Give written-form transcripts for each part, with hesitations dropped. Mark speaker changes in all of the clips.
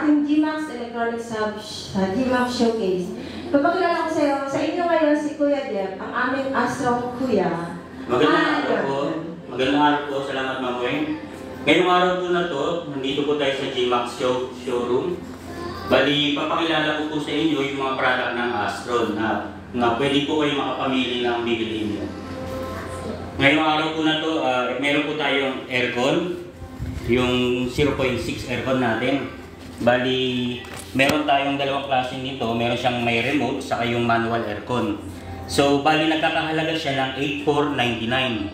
Speaker 1: ating GMAX Electronics Hub, GMAX Showcase. Papakilala ko sa inyo ngayon si Kuya Jeff, ang aming Astro Kuya.
Speaker 2: Magandang araw po. Magandang araw po. Salamat, Ma'am Weng. Ngayong araw po na to, nandito po tayo sa GMAX Showroom. Bali, papakilala ko po sa inyo yung mga product ng Astron na pwede po kayo makapamili ng bibiliin nyo. Ngayong araw po na to, meron po tayong aircon, yung 0.6 aircon natin. Bali, meron tayong dalawang klase nito. Meron siyang may remote, saka yung manual aircon. So, bali nagkakahalaga siya ng 8,499.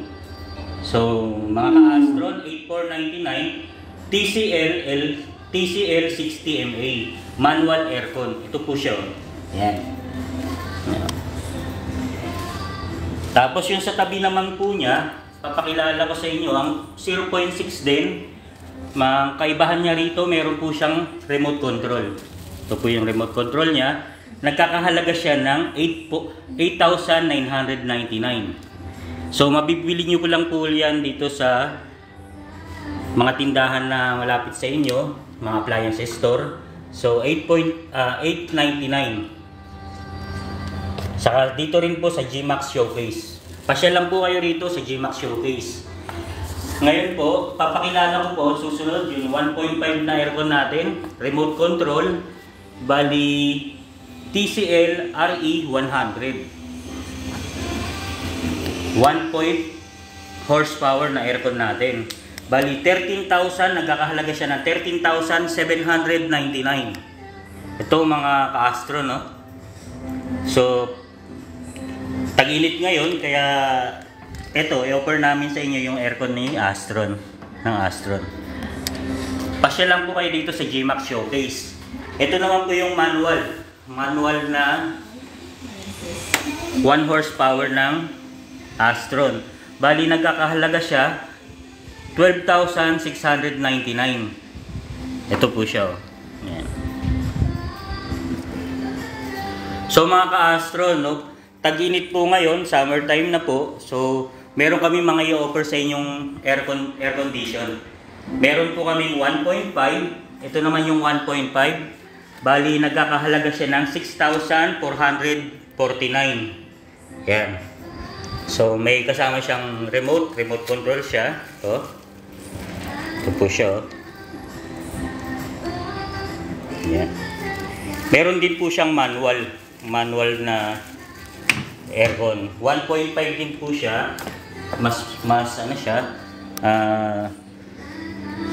Speaker 2: So, mga ka-Astron, 8,499, TCL 60MA, manual aircon. Ito po siya. Yan. Tapos yung sa tabi naman po niya, papakilala ko sa inyo, ang 0.6 din. Kaibahan niya rito, meron po siyang remote control. Ito po yung remote control niya. Nagkakahalaga siya ng 8,999. So, mabibili niyo po lang po yan dito sa mga tindahan na malapit sa inyo, mga appliance store. So, 8,899. Saka dito rin po sa GMAX Showcase. Pasyal lang po kayo rito sa GMAX Showcase. Ngayon po, papakilala ko po, susunod yung 1.5 na aircon natin, remote control, bali TCL RE100. 1 horsepower na aircon natin. Bali 13,000, nagkakahalaga siya ng 13,799. Ito mga ka-Astro, no? So, tag-init ngayon, kaya ito, i-offer namin sa inyo yung aircon ni Astron, ng Astron. Pasya lang po kayo dito sa GMAX Showcase. Ito naman po yung manual na 1 horsepower ng Astron. Bali, nagkakahalaga siya 12,699. Ito po siya. Yan. So mga ka-Astron, no? Tag-init po ngayon, summertime na po. So, meron kami mga i-offer sa inyong air condition. Meron po kaming 1.5. Ito naman yung 1.5. Bali, nagkakahalaga siya ng 6,449. Yan. So, may kasama siyang remote control siya. Ito po siya. Yan. Meron din po siyang manual na aircon. 1.5 din po siya. Mas ano siya?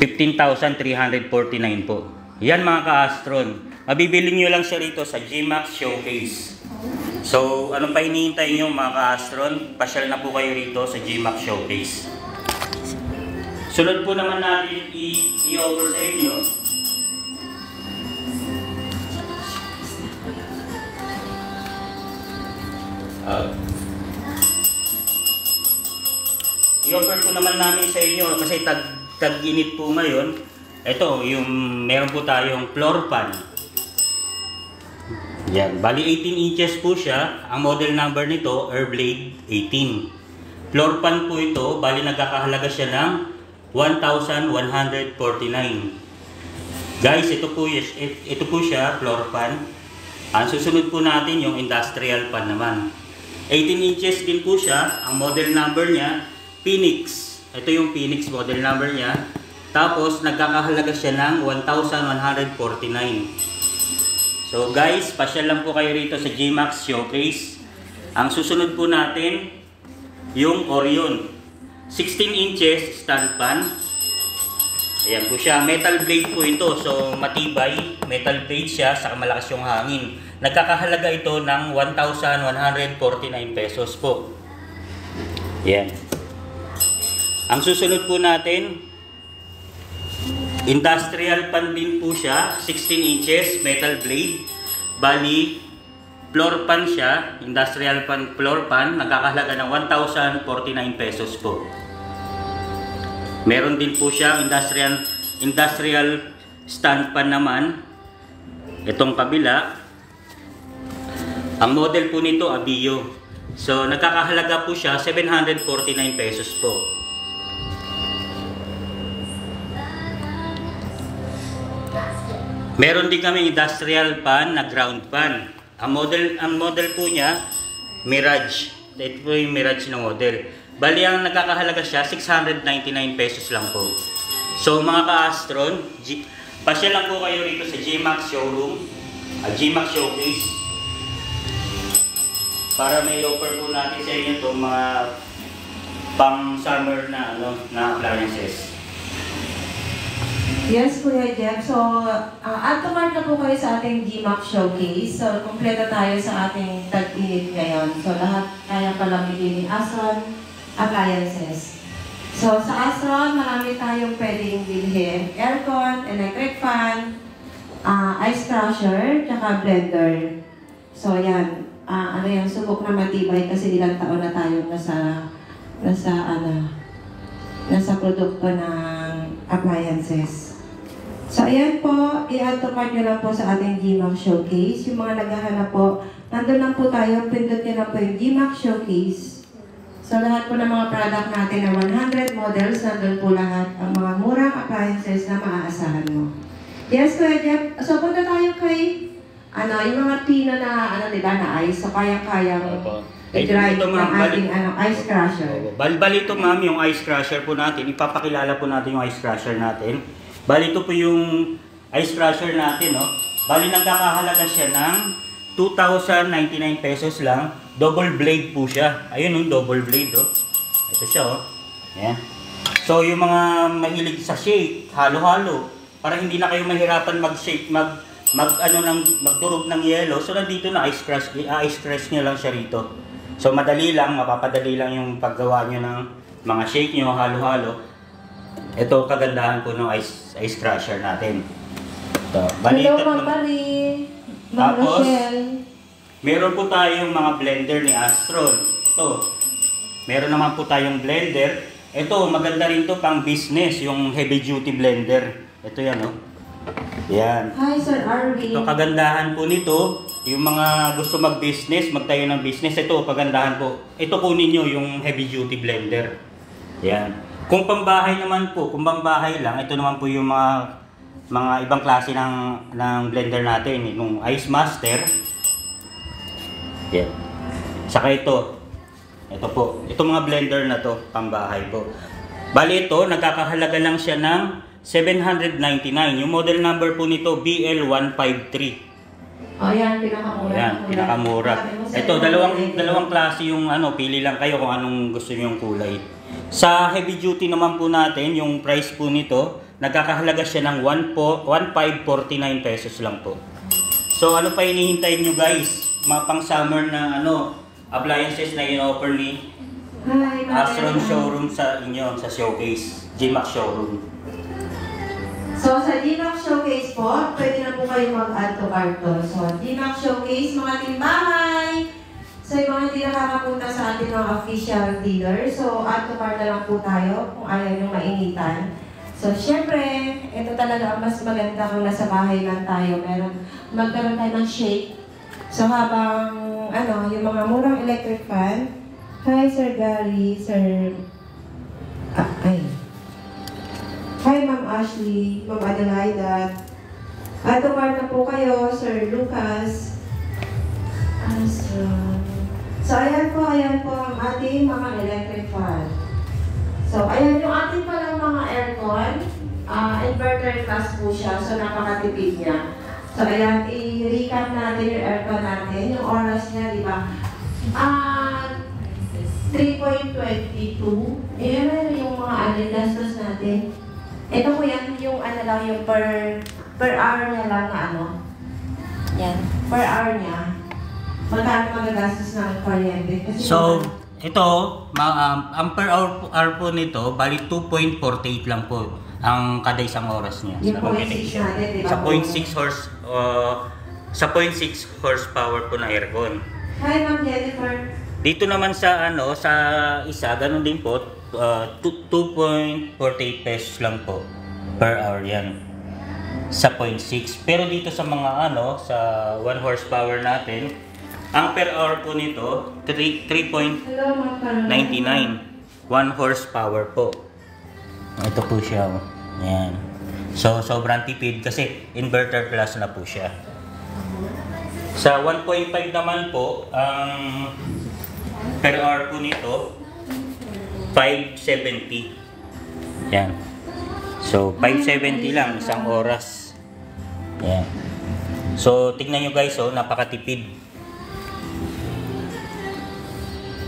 Speaker 2: 15,349 po. Yan mga ka-Astron. Mabibili nyo lang siya rito sa GMAX Showcase. So, ano pa hinihintay nyo mga ka-Astron? Pasyal na po kayo rito sa GMAX Showcase. Sunod po naman natin i-offer sa inyo i-offer po naman namin sa inyo kasi tag-init po ngayon. Ito, yung meron po tayong floor pan. Yan, bali 18 inches po siya. Ang model number nito, Airblade 18. Floor pan po ito, bali nagkakahalaga siya ng 1,149. Guys, ito po siya, floor pan. Ang susunod po natin yung industrial pan naman. 18 inches din po siya. Ang model number niya, Phoenix. Ito yung Phoenix model number niya. Tapos, nagkakahalaga siya ng 1,149. So guys, pasyal lang po kayo rito sa GMAX Showcase. Ang susunod po natin, yung Orion. 16 inches stand pan. Ayan po siya. Metal blade po ito. So matibay. Metal blade siya. Saka malakas yung hangin. Nagkakahalaga ito ng 1,149 pesos po. Ayan. Ang susunod po natin, industrial pan din po siya. 16 inches. Metal blade. Bali, floor pan siya. Industrial pan, floor pan. Nagkakahalaga ng 1,049 pesos po. Meron din po siya industrial stand pan naman. Itong kabila. Ang model po nito, Abio. So, nagkakahalaga po siya 749 pesos po. Meron din kami industrial fan na ground fan. Ang model po niya, Mirage. Ito po yung Mirage na model. Bali, ang nagkakahalaga siya, 699 pesos lang po. So mga ka-Astron, pasyal lang po kayo rito sa GMAX showroom, GMAX showcase. Para may offer po natin sa inyo itong mga pang summer na appliances.
Speaker 1: Yes, Kuya Jeff. So, add to cart na po kayo sa ating GMAX showcase. So, kompleto tayo sa ating tag-init ngayon. So, lahat kaya palang bigyan ni Astron appliances. So, sa Astron, marami tayong pwedeng bilhin. Aircon, electric fan, ice crusher, tsaka blender. So, yan. Ano yan, subok na matibay kasi ilang taon na tayong nasa produkto ng appliances. So, ayan po, i-add to cart nyo lang po sa ating GMAX showcase. Yung mga naghahanap po, nandun lang po tayo, pindot nyo lang po yung GMAX showcase. So, lahat po ng mga product natin na 100 models, nandun po lahat ang mga murang appliances na maaasahan mo. Yes, Kuya Jeff. So, punta tayo kay, yung mga pino na, diba, na ice. So, kayang-kayang i-dry ng ating ice crusher.
Speaker 2: Bali ito, ma'am, yung ice crusher po natin. Ipapakilala po natin yung ice crusher natin. Bali ito po yung ice crusher natin, no? Bali nagkakahalaga siya ng 2,099 pesos lang. Double blade po siya. Ayun yung double blade, oh. Ito siya, oh. Ayan. So yung mga mahilig sa shake, halo-halo, para hindi na kayo mahirapan mag-shake, magdurog ng yelo. So nandito na ice crush niyo lang siya rito. So madali lang, mapapadali lang yung paggawa niyo ng mga shake niyo, halo-halo. Ito kagandahan po ng ice crusher natin. Ito.
Speaker 1: Hello, Ma'am Marie. Ma'am
Speaker 2: Tapos,
Speaker 1: Rochelle.
Speaker 2: meron po tayong mga blender ni Astron. Ito. Meron naman po tayong blender. Ito, maganda rin to pang business, yung heavy duty blender. Ito yan, oh. Yan.
Speaker 1: Hi, Sir Arvin.
Speaker 2: Ito, kagandahan po nito, yung mga gusto mag-business, magtayo ng business, ito, kagandahan po. Ito kunin nyo yung heavy duty blender. Yan. Kung pambahay naman po, kung pambahay lang, ito naman po yung mga ibang klase ng blender natin, yung Ice Master. Yan. Saka ito. Ito po. Ito mga blender na to, pambahay po. Bali ito, nagkakahalaga lang siya ng 799. Yung model number po nito, BL153.
Speaker 1: Oh, yan, pinakamura.
Speaker 2: Yan, pinakamura. Ito, dalawang klase yung pili lang kayo kung anong gusto niyo yung kulay. Sa heavy duty naman po natin, yung price po nito, nagkakahalaga siya ng 1,549 pesos lang po. So ano pa hinihintay nyo guys? Mga pang summer na appliances na in-offer ni Astron showroom sa inyo, sa showcase, GMAX showroom.
Speaker 1: So sa GMAX showcase po, pwede na po kayo mag-add to cart to. So GMAX showcase, mga timbahay. So yung mga hindi nakakapunta sa ating mga official dealer, so add to cart na lang po tayo kung ayaw nyo mainitan. So syempre, ito talaga ang mas maganda kung nasa bahay lang tayo. Magkaroon tayo ng shake. So habang yung mga murang electric fan. Hi Sir Gary, Sir... Hi Ma'am Ashley, Ma'am Adelaida. Add to cart na po kayo, Sir Lucas. So, ayan po ang ating mga electric fan. So, ayan yung ating palang mga aircon. Inverter class po siya, so napakatipid niya. So, ayan, i-recap natin yung aircon natin. Yung oras niya, di ba? 3.22. Ayan yung mga gastos natin. Ito po yan, yung yung per hour niya lang na Yan, per hour niya. Magkano magagastos ng kuryente?
Speaker 2: So, ito, ang per hour po nito, bali 2.48 lang po ang kada isang oras niya.
Speaker 1: Yung 0.6 natin, di ba?
Speaker 2: Sa 0.6 horsepower po na aircon.
Speaker 1: Hi, Ma'am Jennifer.
Speaker 2: Dito naman sa sa isa, ganun din po, 2.48 pesos lang po per hour yan. Sa 0.6. Pero dito sa mga sa 1 horsepower natin, ang per hour po nito, 3.99. 1 horsepower po. Ito po siya. Ayan. So, sobrang tipid kasi inverter class na po siya. Sa 1.5 naman po, ang per hour po nito, 570. Yan. So, 570 lang, isang oras. Yan. So, tingnan nyo guys, napakatipid.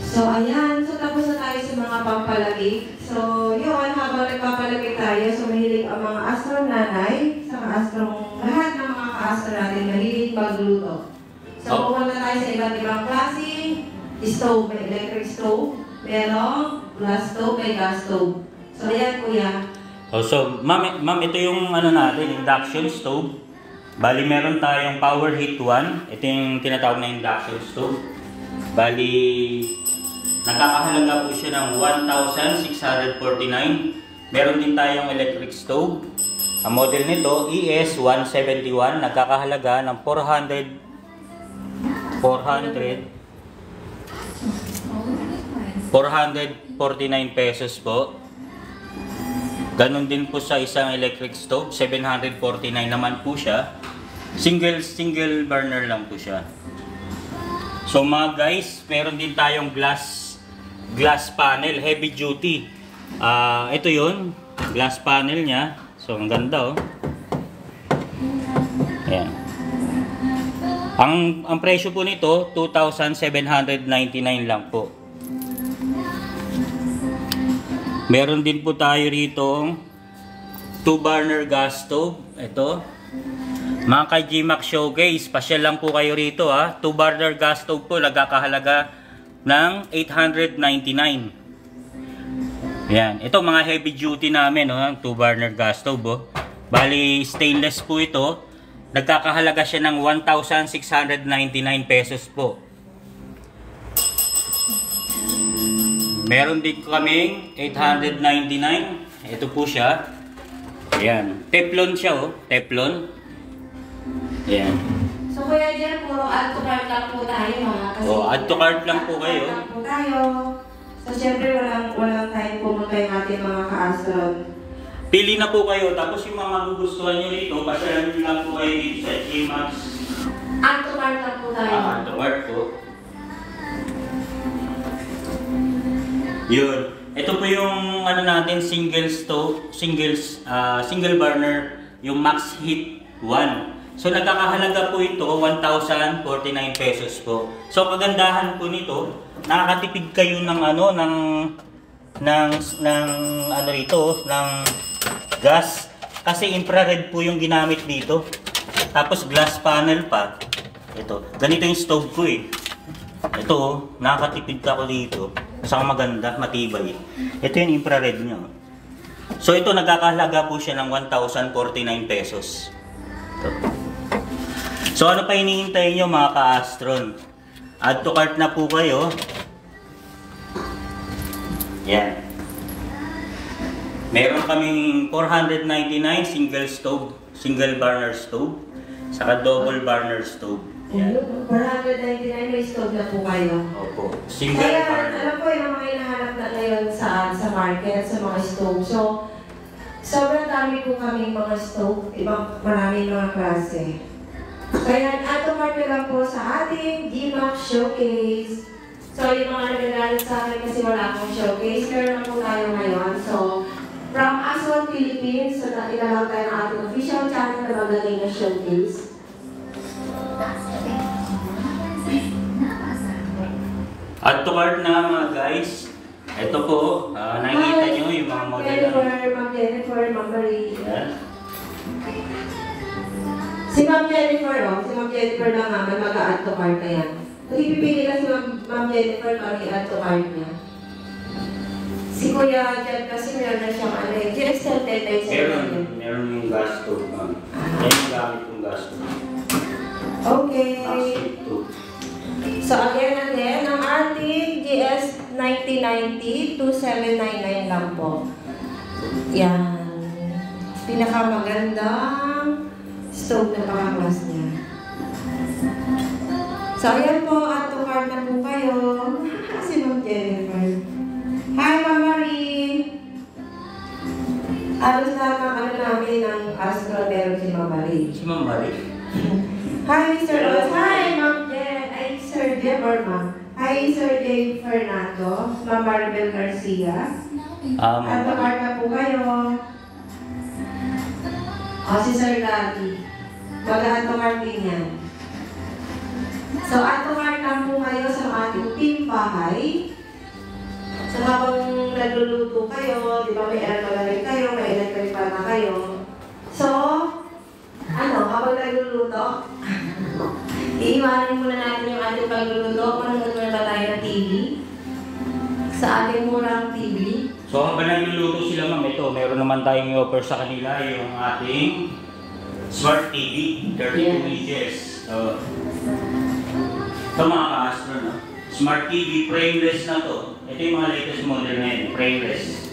Speaker 1: So, ayan. So, tapos na tayo sa mga pampalagig. So, yun, habang nagpapalagig tayo, so mahilig ang mga astro nanay, sa astrong, lahat ng mga ka-astro natin, mahilig magluto. So, pumunta tayo sa iba't ibang klaseng stove. May electric stove, merong glass stove, may gas stove. So, ayan, kuya.
Speaker 2: So, ma'am, ito yung natin, induction stove. Bali, meron tayong power heat 1. Ito yung tinatawag na induction stove. Bali, nakakahalaga po siya ng 1,649. Meron din tayong electric stove. Ang model nito, ES171, nagkakahalaga ng 449 pesos po. Ganon din po sa isang electric stove, 749 naman po siya. Single burner lang po siya. So mga guys, meron din tayong glass panel, heavy duty. Ito yun, glass panel niya. So ang ganda Ayan. Ang presyo po nito, 2,799 lang po. Meron din po tayo rito 2-burner gas stove. Ito. Mga ka-GMAX Showcase, pasyal lang po kayo rito 2-burner gas stove po, nagkakahalaga ng 899. Yan. Ito mga heavy duty namin, 2-burner gas stove. Bali, stainless po ito. Nagkakahalaga siya ng 1,699 pesos po. Meron din kaming 899. Ito po siya. Ayan. Teflon siya Teflon. Ayan.
Speaker 1: So kuya dyan, puro add to cart lang po tayo Kasi
Speaker 2: add to cart lang po kayo.
Speaker 1: Add to cart lang po tayo. So syempre walang time pumunta yung ating mga ka-astron.
Speaker 2: Pili na po kayo. Tapos yung mga gugustuhan nyo rito, pasyalan nyo lang po kayo dito sa GMAX.
Speaker 1: Add to cart lang po tayo.
Speaker 2: Add to cart po. Yun. Ito po yung natin single stove, single burner, yung Max Heat 1. So nagkakahalaga po ito 1,049 pesos po. So kagandahan po nito, nakakatipid kayo ng ng gas kasi infrared po yung ginamit dito. Tapos glass panel pa. Ito, ganito yung stove ko Ito, nakakatipid ako dito. Isang maganda, matibay. Ito yung infrared niya. So ito, nagkakahalaga po siya ng 1,049 pesos. Ito. So ano pa hinihintay nyo mga ka-astron? Add to cart na po kayo. Yan. Meron kaming 499 single stove, single burner stove, saka double burner stove.
Speaker 1: Ayun, 499 may stove na po kayo.
Speaker 2: Opo. Single
Speaker 1: Kaya
Speaker 2: burner.
Speaker 1: alam ko yung mga hinahanap na ngayon sa market, sa mga stove. So, sobrang dami po kaming mga stove, maraming mga klase. Kaya add-to-cart lang po sa ating GMAX Showcase. So, yung mga nagagalit sa akin kasi wala akong showcase, meron na po tayo ngayon. So, from Aswan Philippines, so natilalaw tayo ng ating official channel na magaling na showcase.
Speaker 2: Add to cart na mga guys. Ito po, nakikita nyo yung mga model.
Speaker 1: Ma'am Jennifer, Ma'am Marie.
Speaker 2: Yan.
Speaker 1: Si Ma'am Jennifer, si Ma'am Jennifer lang naman mag-add to cart na yan. Pipili lang si Ma'am Jennifer para i-add to cart niya. Si Kuya Jan kasi meron na siyang extended tayo sa
Speaker 2: Meron yung gas stove, ma'am. Yan yung gamit yung gas stove.
Speaker 1: Okay.
Speaker 2: Max Heat 2.
Speaker 1: So again, ang ating GS 9090 2799 lang po. Yan. Pinakamagandang stove na pangaklas niya. So ayan po, add to cart na po kayo. Si Ma'am Jennifer. Hi, Ma'am Marie! Alos na ang ano namin ng Astro, meron si Ma'am Marie.
Speaker 2: Si Ma'am Marie.
Speaker 1: Hi, Mr. Oz. Hi, Ma'am Jen. Ay, Sir Jen or Ma'am. Hi, Sir Dave Fernando. Ma'am Maribel Garcia.
Speaker 2: Ma'am
Speaker 1: At
Speaker 2: Marie.
Speaker 1: na po kayo. O, si Sir Gabby. Mag-atomar din yan. So, atomar na po kayo sa ating team bahay. So, habang nagluluto kayo, di ba may air kayo, may electric fan na kayo. So, habang nagluluto, iiwanan muna natin yung ating pagluluto. Manonood muna ba tayo ng TV? Sa ating murang TV.
Speaker 2: So habang nagluluto sila ma'am, ito, meron naman tayong i-offer sa kanila yung ating Smart TV, 32 inches. So, ito mga ka-astro, no? Smart TV, frameless na to. Ito yung mga latest model na yun, frameless.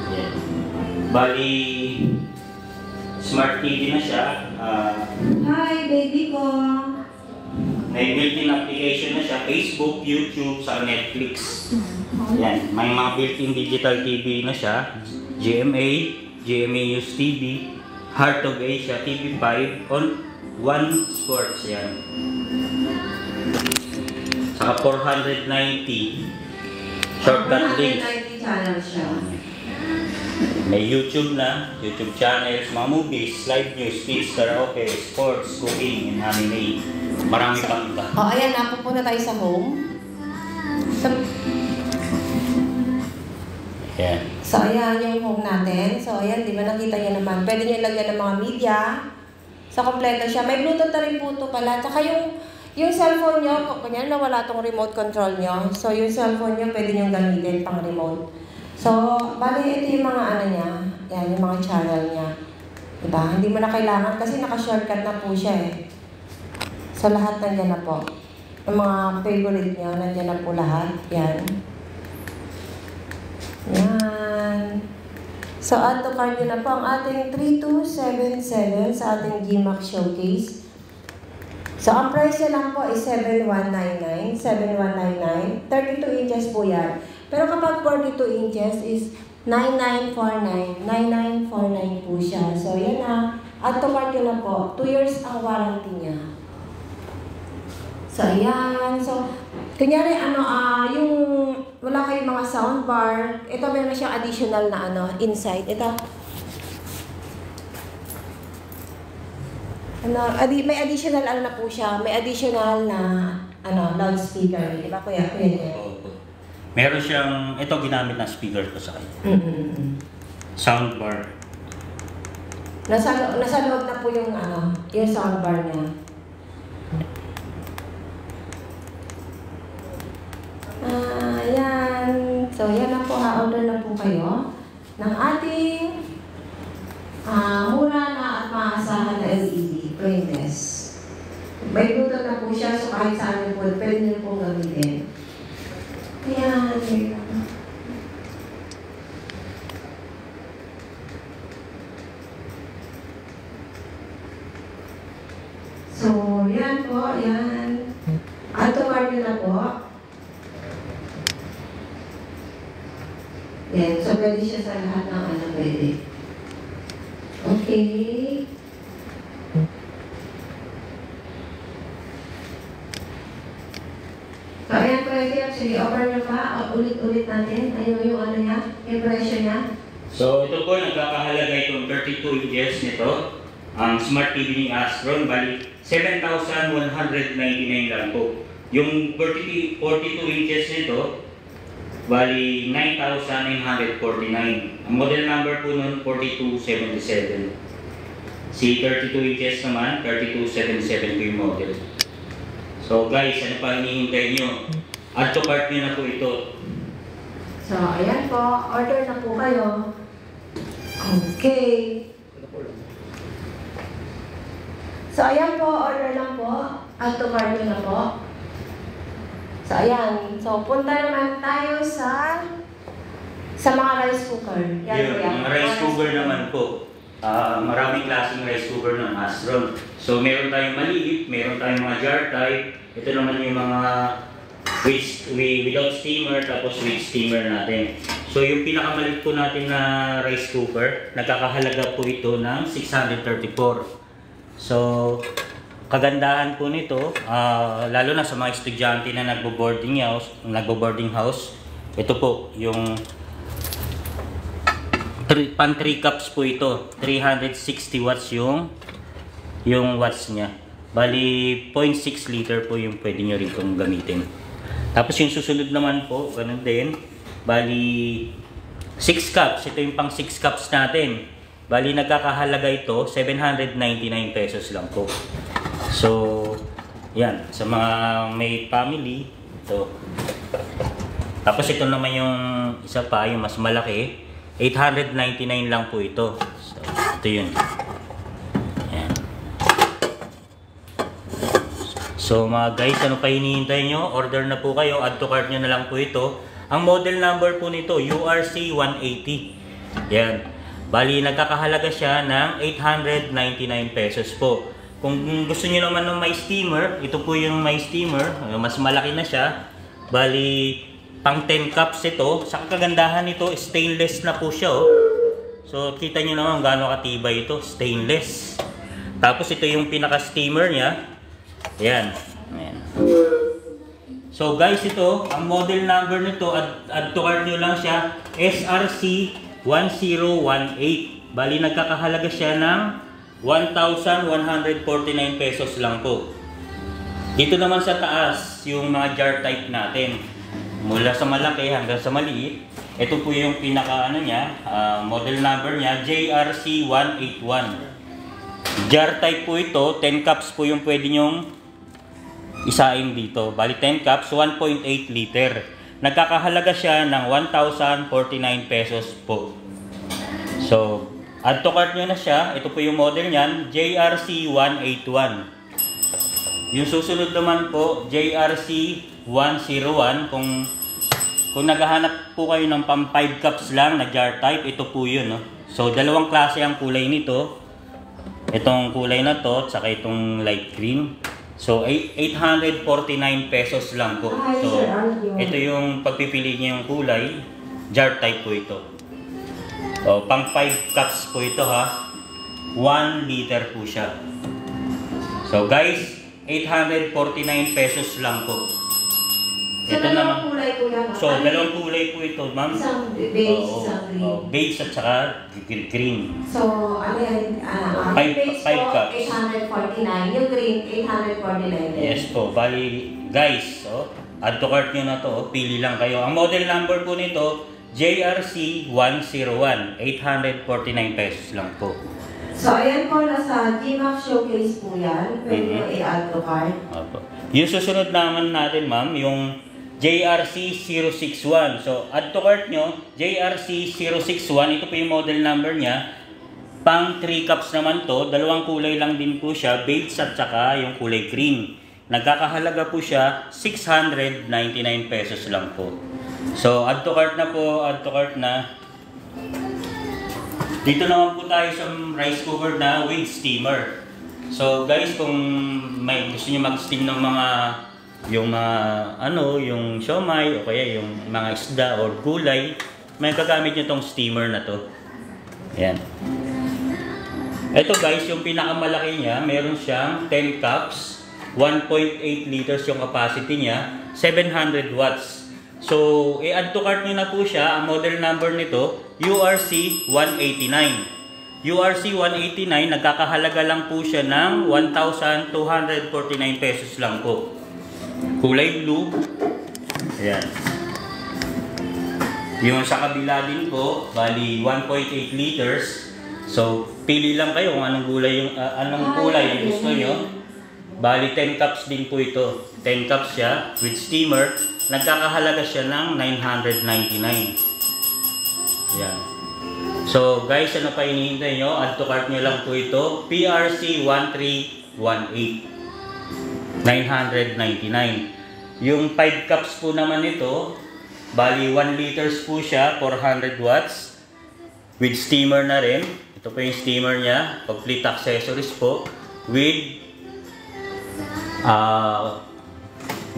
Speaker 2: Yan. Bali, Smart TV na siya.
Speaker 1: Hi, baby ko!
Speaker 2: May built-in application na siya, Facebook, YouTube, sa Netflix. Yan, may mga built-in digital TV na siya, GMA, GMA News TV, Heart of Asia, TV5, on One Sports yan. Saka 490 shortcut links.
Speaker 1: 190 channels siya.
Speaker 2: May YouTube na, YouTube channels, mga movies, live news, feeds, karaoke, sports, cooking, and anime. Marami pang iba.
Speaker 1: O, ayan, napupunta tayo sa home.
Speaker 2: Yan.
Speaker 1: So, ayan yung home natin. So, ayan, di ba nakita niyo naman. Pwede niyo lagyan ng mga media. So, kompleto siya. May Bluetooth na rin po ito pala. Tsaka yung cellphone niyo, kunyari nawala tong remote control niyo. So, yung cellphone niyo, pwede niyo gamitin pang remote. So, bali, ito yung mga ano niya. Yan, yung mga channel niya. Diba? Hindi mo na kailangan kasi naka-shortcut na po siya eh. So, lahat nandiyan na po. Yung mga favorite niyo, nandiyan na po lahat. Yan. Yan. So, add to cart nyo na po ang ating 3277 sa ating GMAX Showcase. So, ang price niya lang po is 7199. 7199. 32 inches po yan. Pero kapag 42 inches is 9949. 9949 po siya. So, yan na. Add to cart nyo na po. 2 years ang warranty niya. So, ayan. So, kunyari, yung wala kayong mga soundbar, ito meron siyang additional na inside. Ito. May additional na po siya. May additional na loudspeaker. Di ba, kuya?
Speaker 2: Opo. Meron siyang, ito ginamit na speaker ko sa kanya. Soundbar.
Speaker 1: Nasa loob na po yung soundbar niya. Ayan. So, yan na po. Ha-order na po kayo ng ating mura na at maasahan na LED. Frameless. May Bluetooth na po siya. So, kahit saan niyo po, pwede niyo pong gamitin. Ayan. So, yan po. Yan. Atomar nyo na po. Yan. So, pwede siya sa lahat ng pwede. Okay. So, ayan po actually, offer nyo pa. Ulit-ulit natin. Ayun yung niya, yung presyo niya.
Speaker 2: So, ito po, nagkakahalaga itong 32 inches nito. Ang Smart TV ni Astron, bali 7,199 lang po. Yung 42 inches nito, bali 9,949. Ang model number po nun, 4277. Si 32 inches naman, 3277 po yung model. So guys, ano pa hinihintay nyo? Add to cart nyo na po ito.
Speaker 1: So, ayan po. Order na po kayo. Okay. So, ayan po. Order lang po. Add to cart nyo na po. So, ayan. So, punta naman tayo sa mga rice cooker.
Speaker 2: Yan, mga rice cooker naman po. Maraming klaseng rice cooker ng Astron. So, meron tayong maliit, meron tayong mga jar type. Ito naman yung mga without steamer, tapos with steamer natin. So yung pinakamaliit po natin na rice cooker, nagkakahalaga po ito ng 634. So kagandahan po nito, lalo na sa mga estudyante na nagbo-boarding house, ito po yung pan 3 cups po ito. 360 watts yung watts niya. Bali 0.6 liter po yung pwede nyo rin itong gamitin. Tapos yung susunod naman po, ganun din. Bali 6 cups. Ito yung pang 6 cups natin. Bali nagkakahalaga ito 799 pesos lang po. So yan, sa mga may family ito. Tapos ito naman yung isa pa, yung mas malaki, 899 lang po ito. So ito yun. Yan. So mga guys, ano pa hinihintay nyo? Order na po kayo, add to cart nyo na lang po ito. Ang model number po nito, URC 180. Yan. Bali, nagkakahalaga siya ng 899 pesos po. Kung gusto nyo naman ng may steamer, ito po yung may steamer. Mas malaki na siya. Bali, pang 10 cups ito. Sa kagandahan nito, stainless na po siya. Oh. So, kita nyo naman gaano katibay ito. Stainless. Tapos, ito yung pinaka-steamer niya. Yan. Ayan. So guys, ito, ang model number nito, add to cart nyo lang siya, SRC 1018. Bali, nagkakahalaga siya ng 1,149 pesos lang po. Dito naman sa taas, yung mga jar type natin. Mula sa malaki hanggang sa maliit. Ito po yung pinaka model number niya, JRC 181. Jar type po ito, 10 cups po yung pwede nyong isain dito. Bali 10 cups, 1.8 liter. Nagkakahalaga siya ng 1,049 pesos po. So, add to cart nyo na siya. Ito po yung model niyan, JRC 181. Yung susunod naman po, JRC 101. Kung naghahanap po kayo ng pang 5 cups lang na jar type, ito po yun. No? So, dalawang klase ang kulay nito. Itong kulay na to, saka itong light green. So, 849 pesos lang po. So, ito yung pagpipili niyo yung kulay. Jar type po ito. So, pang 5 cups po ito ha. 1 liter po siya. So, guys, 849 pesos lang po.
Speaker 1: So, dalawang kulay po yan.
Speaker 2: So, dalawang kulay po ito, ma'am.
Speaker 1: Isang beige, isang green.
Speaker 2: Beige at saka green.
Speaker 1: So, ano yan? Beige
Speaker 2: Five
Speaker 1: po,
Speaker 2: cups.
Speaker 1: 849. Yung green, 849.
Speaker 2: Yes po. Bali, guys, add to cart nyo na to. Pili lang kayo. Ang model number po nito, JRC 101. 849 pesos lang po.
Speaker 1: So, ayan po, nasa GMAX Showcase po yan. Pwede po i-add to cart.
Speaker 2: Opo. Yung susunod naman natin, ma'am, yung JRC 061. So, add to cart nyo, JRC 061. Ito po yung model number niya. Pang 3 cups naman to. Dalawang kulay lang din po siya. Beige at saka yung kulay green. Nagkakahalaga po siya 699 pesos lang po. So, add to cart na po. Add to cart na. Dito naman po tayo sa rice cooker na with steamer. So guys, kung may gusto niyo mag-steam ng yung siomai o kaya yung mga isda or gulay, may gagamit niyo tong steamer na to. Ayan. Ito guys, yung pinakamalaki niya, meron siyang 10 cups, 1.8 liters yung capacity niya, 700 watts. So, i-add to cart niyo na po siya. Ang model number nito, URC 189. URC 189, nagkakahalaga lang po siya ng 1,249 pesos lang po. Kulay blue. Ayan. Yung sa kabila din po, bali 1.8 liters. So, pili lang kayo kung anong kulay yung gusto nyo. Bali 10 cups din po ito. 10 cups siya with steamer. Nagkakahalaga siya ng 999. Ayan. So guys, ano pa hinihintay nyo? Add to cart nyo lang po ito. PRC 1318. 999. Yung 5 cups po naman ito, bali 1 liters po siya, 400 watts. With steamer na rin. Ito po yung steamer niya. Complete accessories po. With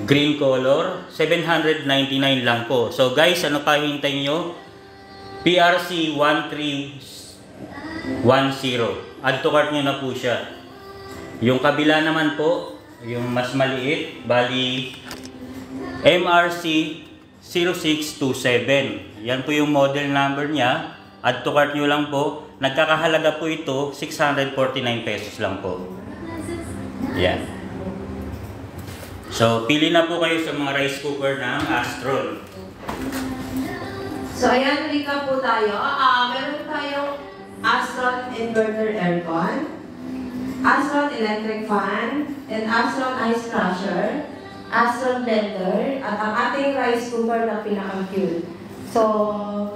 Speaker 2: Green color, 799 lang po. So guys, ano pa hintay nyo? PRC 1310. Add to cart nyo na po siya. Yung kabila naman po, yung mas maliit, bali MRC 0627. Yan po yung model number niya. Add to cart nyo lang po. Nagkakahalaga po ito, 649 pesos lang po. Yan. So, pili na po kayo sa mga rice cooker ng Astron.
Speaker 1: So, ayan, recap po tayo. Meron tayong Astron inverter aircon, Astron electric fan, and Astron ice crusher, Astron blender, at ang ating rice cooker na pinaka-cute. So,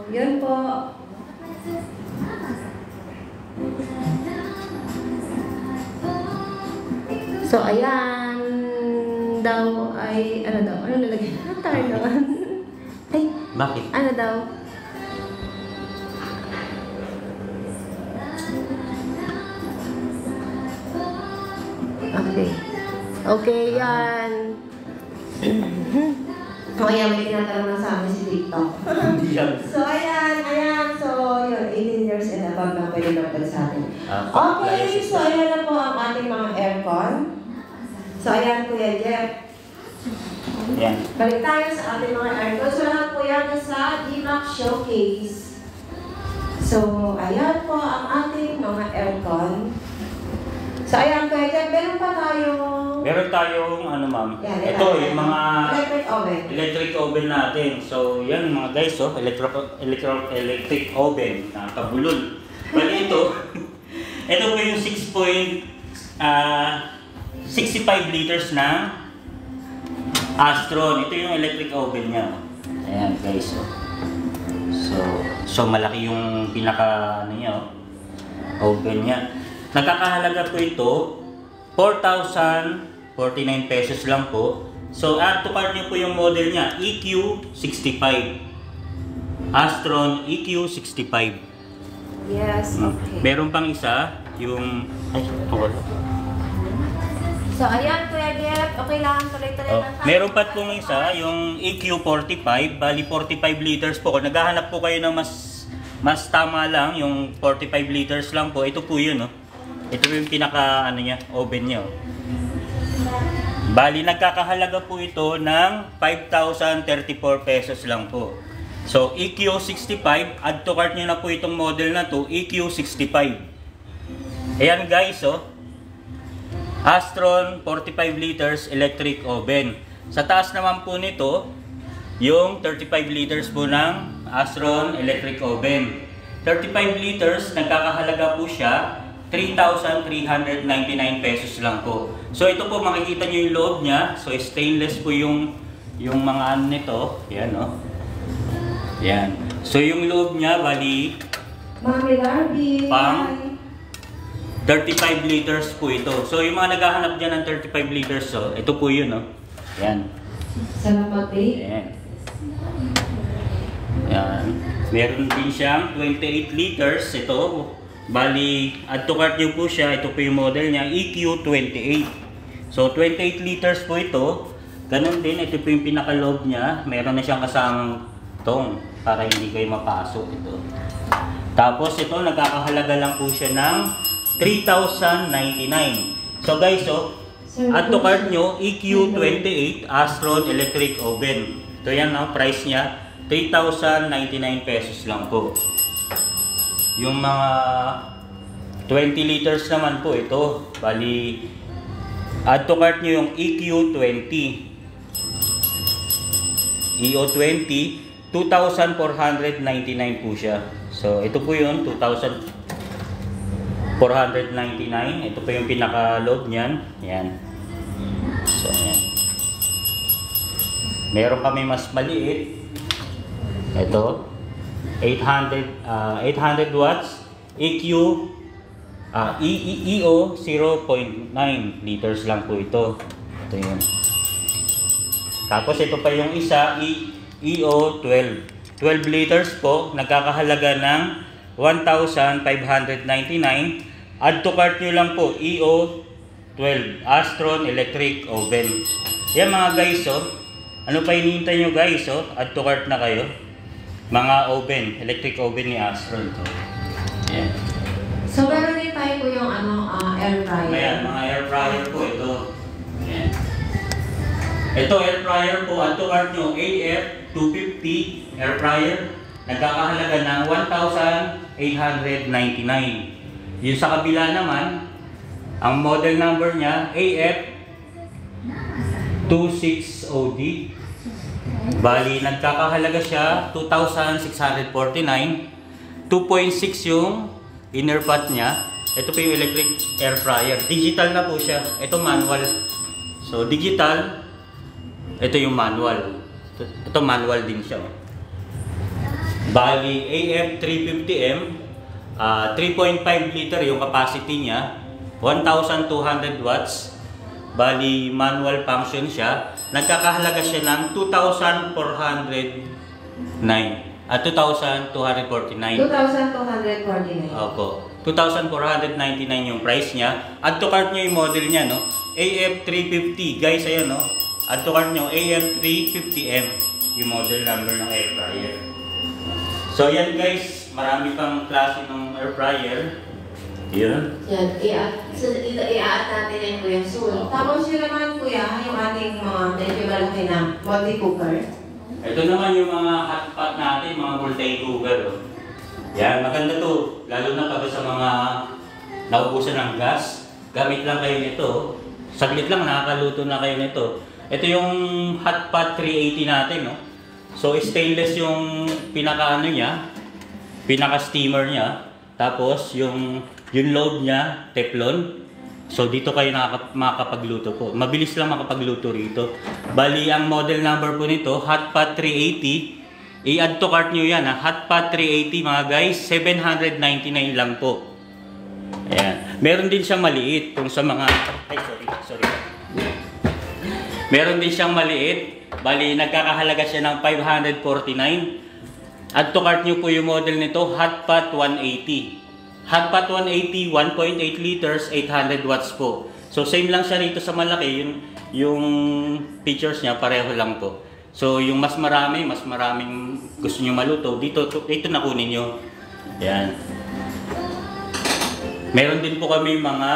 Speaker 1: yun po. So, ayan daw ay, ano daw? Ano nalagay? Turn on. Ay,
Speaker 2: Bakit?
Speaker 1: ano daw? Okay. Okay, yan. Kaya may tinatanong na sa amin si TikTok.
Speaker 2: Hindi yan.
Speaker 1: So, ayan. So, yun, 18 years and above na pwede naman sa atin. Okay, so ayan na po ang ating mga aircon. So, ayan, Kuya Jeff.
Speaker 2: Yan.
Speaker 1: Balik tayo sa ating mga aircon. So, lahat po yan sa DMAX Showcase. So, ayan po ang ating mga aircon. So, ayan, Kuya Jeff, meron pa tayong...
Speaker 2: Meron tayong, ano ma'am,
Speaker 1: Yan,
Speaker 2: ito yung mga
Speaker 1: electric oven
Speaker 2: natin. So, yan mga guys, oh, electric oven, nakakabulol. Bali ito, ito po yung 65 liters na Astron. Ito yung electric oven niya. Ayan guys, oh. So malaki yung pinaka, ano niya, oh, oven niya. Nagkakahalaga po ito, 4,049 pesos lang po. So, add to cart niyo po yung model niya, EQ65. Astron EQ65.
Speaker 1: Yes, okay.
Speaker 2: Meron pang isa, yung... Ay, wala.
Speaker 1: So, ayan, Kuya Jeff. Okay lang, tuloy-tuloy lang tayo.
Speaker 2: Meron pa pong isa, yung EQ45. Bali, 45 liters po. Kung naghahanap po kayo ng mas tama lang, yung 45 liters lang po. Ito po yun, no? Ito yung pinaka, ano niya, oven niya, oh. Bali, nagkakahalaga po ito ng 5,034 pesos lang po. So, EQ65, add to cart nyo na po itong model na to, EQ65. Ayan guys, oh. Astron 45 liters electric oven. Sa taas naman po nito, yung 35 liters po ng Astron electric oven. 35 liters, nagkakahalaga po siya 3,399 pesos lang po. So ito po, makikita nyo yung loob niya. So stainless po yung mga ano nito. Yan, no? Yan. So yung loob niya, bali
Speaker 1: Mami Larby.
Speaker 2: pang 35 liters po ito. So yung mga naghahanap dyan ng 35 liters, so ito po yun, no? Yan.
Speaker 1: Salamat, babe.
Speaker 2: Yan. Yan. Meron din siyang 28 liters. Ito, bali, add to cart nyo po siya. Ito po yung model niya, EQ28. So 28 liters po ito. Ganon din, ito po yung pinakaloob niya. Meron na siyang kasamang tong para hindi kayo mapasok ito. Tapos ito, nagkakahalaga lang po siya ng 3,099. So guys, so, add to cart nyo, EQ28 Astron electric oven. Ito yan, no? Price niya, 3,099 pesos lang po. Yung mga 20 liters naman po ito. Bali, add to cart nyo yung EQ20. EO20, 2,499 po siya. So, ito po yun, 2,499. Ito po yung pinaka-load niyan. Yan. So, yan. Meron kami mas maliit. Ito. 800 watts. EQ. EO 0.9 liters lang po ito. Ito yun. Tapos ito pa yung isa, EO 12. 12 liters po, nagkakahalaga ng 1,599. Add to cart nyo lang po, EO 12 Astron electric oven. Yan mga guys, oh. Ano pa hinihintay nyo guys, oh? Add to cart na kayo. Mga oven, electric oven ni Astron to. Yan.
Speaker 1: So, meron din tayo po yung air fryer.
Speaker 2: Ayan, mga air fryer po ito. Ayan. Ito, air fryer po, add to cart nyo, AF250 air fryer. Nagkakahalaga ng 1,899. Yung sa kabila naman, ang model number niya, AF260D. Bali, nagkakahalaga siya, 2,649. 2.6 yung inner pot niya. Ito po yung electric air fryer. Digital na po siya. Ito manual. So, digital. Ito yung manual. Ito manual din siya. Bali, AF350M. 3.5 liter yung capacity niya. 1,200 watts. Bali, manual function siya. Nagkakahalaga siya ng 2,409 at 2,249.
Speaker 1: 2,249.
Speaker 2: Opo. 2,499 yung price niya. Add to cart nyo yung model niya, no? AF350. Guys, ayan, no? Add to cart nyo, AF350M. Yung model number ng air fryer. So, yan guys. Marami pang klase ng air fryer. Yun.
Speaker 1: Yan, i-add natin yan kuya soon. Tapos yun naman kuya, yung ating mga medyo malaki na multi-cooker.
Speaker 2: Ito naman yung mga hotpot natin, mga multi-cooker. Oh. Yan, maganda to. Lalo na pag sa mga naubusan ng gas, gamit lang kayo nito. Saglit lang, nakakaluto na kayo nito. Ito yung hotpot 380 natin. No? So, stainless yung pinaka-ano niya, pinaka-steamer niya. Tapos, yung load niya, Teflon. So, dito kayo makakapagluto po. Mabilis lang makapagluto rito. Bali, ang model number po nito, Hotpot 380. I-add to cart nyo yan, ha? Hotpot 380, mga guys. 799 lang po. Ayan. Meron din siyang maliit. Kung sa mga... Ay, sorry. Meron din siyang maliit. Bali, nagkakahalaga siya ng 549. Add to cart nyo po yung model nito, Hotpot 180. Hotpot 180, 1.8 liters, 800 watts po. So, same lang siya rito sa malaki. Yung features niya, pareho lang po. So, yung mas maraming gusto nyo maluto, dito na kunin nyo. Yan. Meron din po kami mga...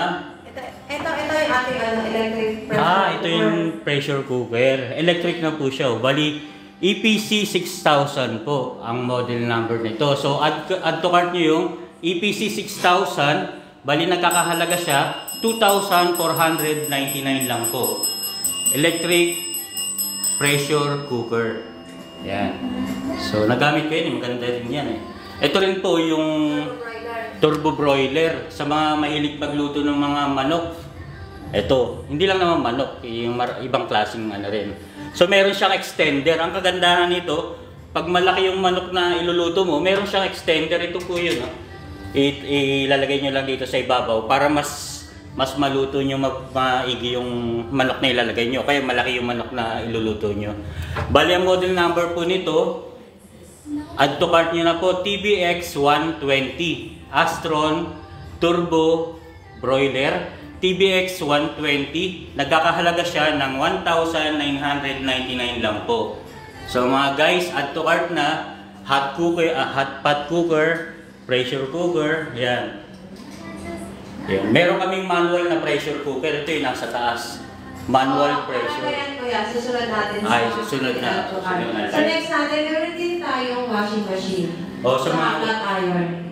Speaker 1: Ito yung ating electric pressure
Speaker 2: ito yung pressure cooker. Electric na po siya. Bali, EPC 6000 po ang model number nito. So, add to cart nyo yung EPC 6000. Bali, nagkakahalaga siya 2,499 lang po. Electric pressure cooker. Yan. So, nagamit ko yun. Maganda rin yan eh. Ito rin po yung turbo broiler. Sa mga mahilig pagluto ng mga manok. Ito. Hindi lang naman manok. Yung ibang klaseng ano rin. So, meron siyang extender. Ang kagandahan nito, pag malaki yung manok na iluluto mo, meron siyang extender. Ito po yun. No? Ilalagay nyo lang dito sa ibabaw para mas maluto nyo, maigi yung manok na ilalagay nyo. Kaya malaki yung manok na iluluto nyo. Bali, ang model number po nito, add to cart nyo na po, TBX 120. Astron Turbo Broiler. TBX 120. Nagkakahalaga siya ng 1,999 lang po. So mga guys, add to cart na, hot pot cooker, pressure cooker, yan. Meron kaming manual na pressure cooker. Ito yung nasa taas. Manual pressure.
Speaker 1: Ayan kuya, susunod natin.
Speaker 2: Susunod na.
Speaker 1: So next natin, meron din tayong washing machine.
Speaker 2: Sa mga
Speaker 1: flat iron.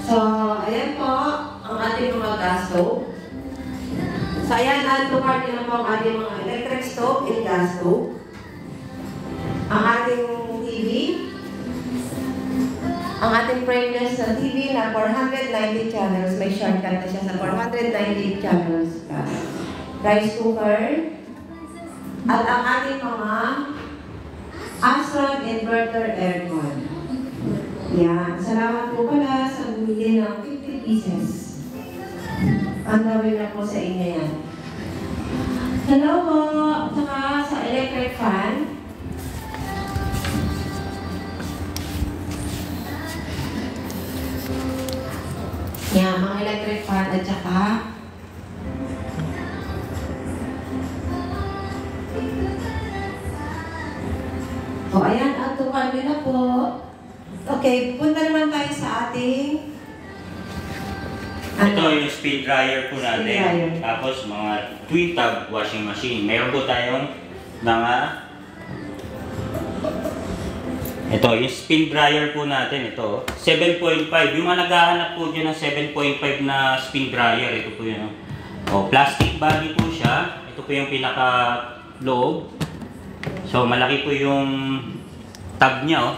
Speaker 1: So, ayan po, ang ating mga gas stove. So ayan, add to cart nyo na po ang ating mga electric stove and gas stove. Ang ating TV. Ang ating frameless na TV na 490 channels. May shortcut na siya sa 490 channels. Rice cooker. At ang ating mga Astron inverter aircon. Yan. Salamat po pala sa bumili ng 50 pieces. Ang gawin na po sa inyo yan. Hello po. Saka sa electric fan. Yan, mga electric fan at saka O, ayan, add to cart nyo na po. Okay, punta naman tayo sa ating
Speaker 2: Ito yung spin dryer po natin.
Speaker 1: Spin dryer.
Speaker 2: Tapos mga twin tub washing machine. Meron po tayong mga ito, yung spin dryer po natin, ito, 7.5. Yung mga naghahanap po dyan ng 7.5 na spin dryer, ito po yun. O, plastic body po siya. Ito po yung pinaka-loob. So, malaki po yung tab niya, oh.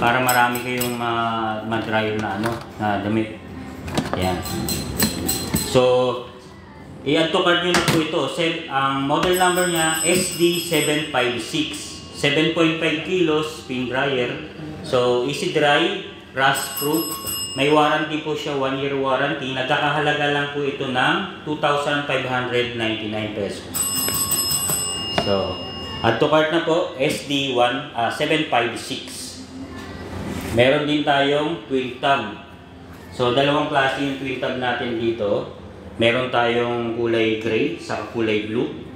Speaker 2: Para marami kayong ma-dryer na, na damit. Yan. So, i-add to cart nyo na po ito. Ang model number niya, SD756. 7.5 kilos spin dryer. So, easy dry, rust proof. May warranty po siya, 1 year warranty. Nagkakahalaga lang po ito ng 2,599 pesos. So, add to cart na po, SD756. Meron din tayong twin tub. So, dalawang klase yung twin tub natin dito. Meron tayong kulay gray sa kulay blue.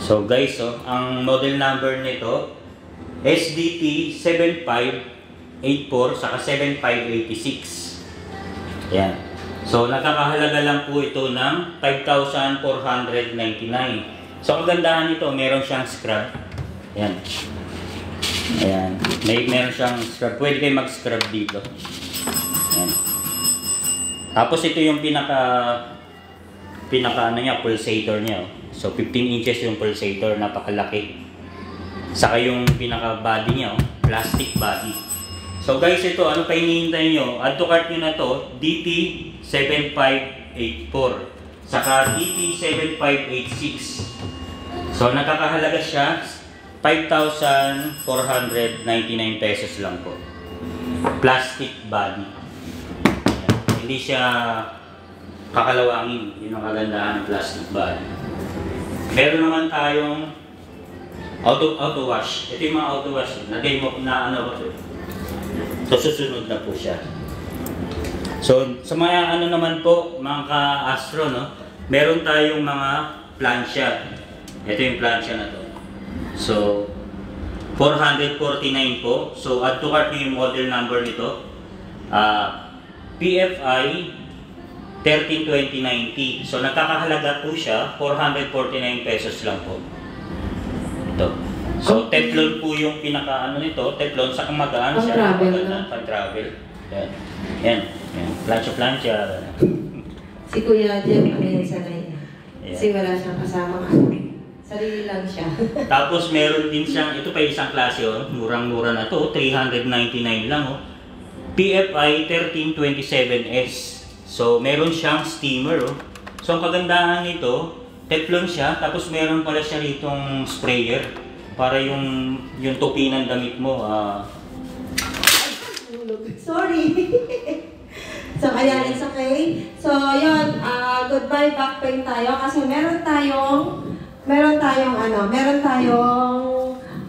Speaker 2: So guys, ang model number nito SDP 7584 saka 7586. Yan. So nakakahalaga lang po ito ng 5,499. So kagandahan nito, meron siyang scrub. Yan. Ayan. Meron siyang scrub. Pwede kayo mag-scrub dito. Yan. Tapos ito yung pinaka ano niya, pulsator niya. So 15 inches yung pulsator, napakalaki. Saka yung pinaka-body niya, plastic body. So guys, ito, ano pa hinihintay nyo? Add to cart nyo na to, DT7584. Saka DT7586. So nakakahalaga siya, 5,499 pesos lang po. Plastic body. Hindi siya kakalawangin. Yun ang kagandahan ng plastic body. Meron naman tayong auto wash. Ito yung mga auto wash. Na-demo na ano ba ito? So susunod na po siya. So sa mga ano naman po, mga ka-astro, no? Meron tayong mga plancha. Ito yung plancha na to. So 449 po. So add to cart yung model number nito. PFI 132090. So nakakahalaga po siya 449 pesos lang po. Ito. So Teflon po yung pinaka ano nito, Teflon sa magaan siya. Pang-travel. Yan. Yan. Plancha.
Speaker 1: Si Kuya Jem, ano yung sanay niya? Kasi wala siyang kasama. Sarili lang siya.
Speaker 2: Tapos meron din siyang, ito pa isang klase, murang-mura na to, 399 lang. PFI 1327S. So, meron siyang steamer. So, ang kagandahan nito, Teflon siya, tapos meron pala siya ritong sprayer para yung tupi ng damit mo.
Speaker 1: Sorry! So, ayan, it's okay. So, yun, goodbye back pain tayo kasi meron tayong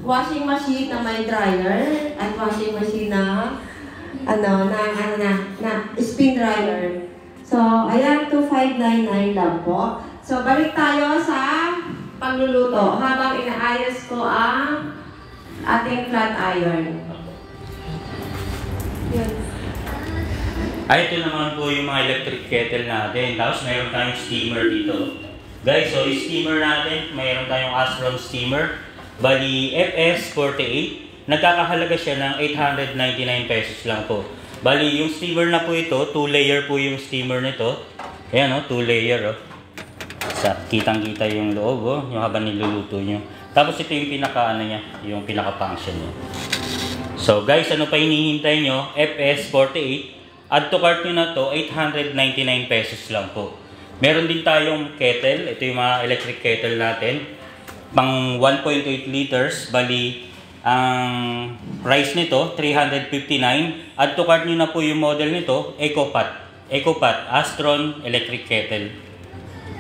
Speaker 1: washing machine na may dryer at washing machine na spin dryer. So, ayan, 2,599 lang po. So, balik tayo sa pagluluto habang inaayos ko ang ating flat iron. Yun.
Speaker 2: Ito naman po yung mga electric kettle natin. Tapos mayroon tayong steamer dito. Guys, so yung steamer natin, mayroon tayong Astron steamer. Bali, FS48. Nagkakahalaga siya ng 899 pesos lang po. Bali, yung steamer na po ito, 2-layer po yung steamer nito. Ayan, 2-layer. Kitang-kita yung loob, yung habang niluluto nyo. Tapos ito yung pinaka-ano niya, yung pinaka-function niya. So guys, ano pa hinihintay nyo? FS48. Add to cart nyo na to, 899 pesos lang po. Meron din tayong kettle. Ito yung mga electric kettle natin. Pang 1.8 liters. Bali, ang price nito, 359. Add to cart nyo na po yung model nito, EcoPot, Astron Electric Kettle.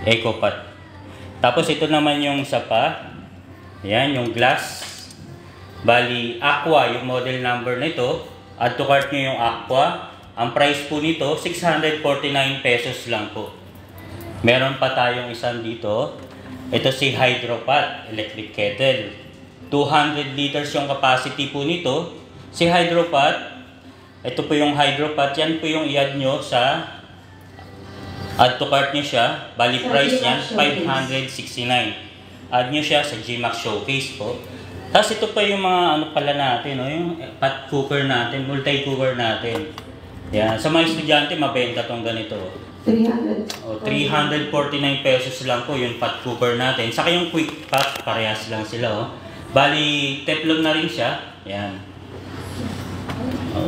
Speaker 2: EcoPot. Tapos ito naman yung sapa. Yan, yung glass. Bali, Aqua, yung model number nito. Add to cart nyo yung Aqua. Ang price po nito, 649 pesos lang po. Meron pa tayong isang dito. Ito si Hydropot Electric Kettle. 200 liters yung capacity po nito. Si Hydropat, ito po yung Hydropat, yan po yung i-add nyo sa add to cart nyo siya. Bali price niya, 569. Add nyo siya sa GMAX Showcase po. Tapos ito pa yung mga ano pala natin, no? Yung pot cooker natin, multi-cooker natin. Yan. Sa mga estudyante, mabenta tong ganito.
Speaker 1: 300.
Speaker 2: O, 349 pesos lang po yung pot cooker natin. Saka yung quick pot, parehas lang sila. Oh. Bali, teflon na rin siya. Yan.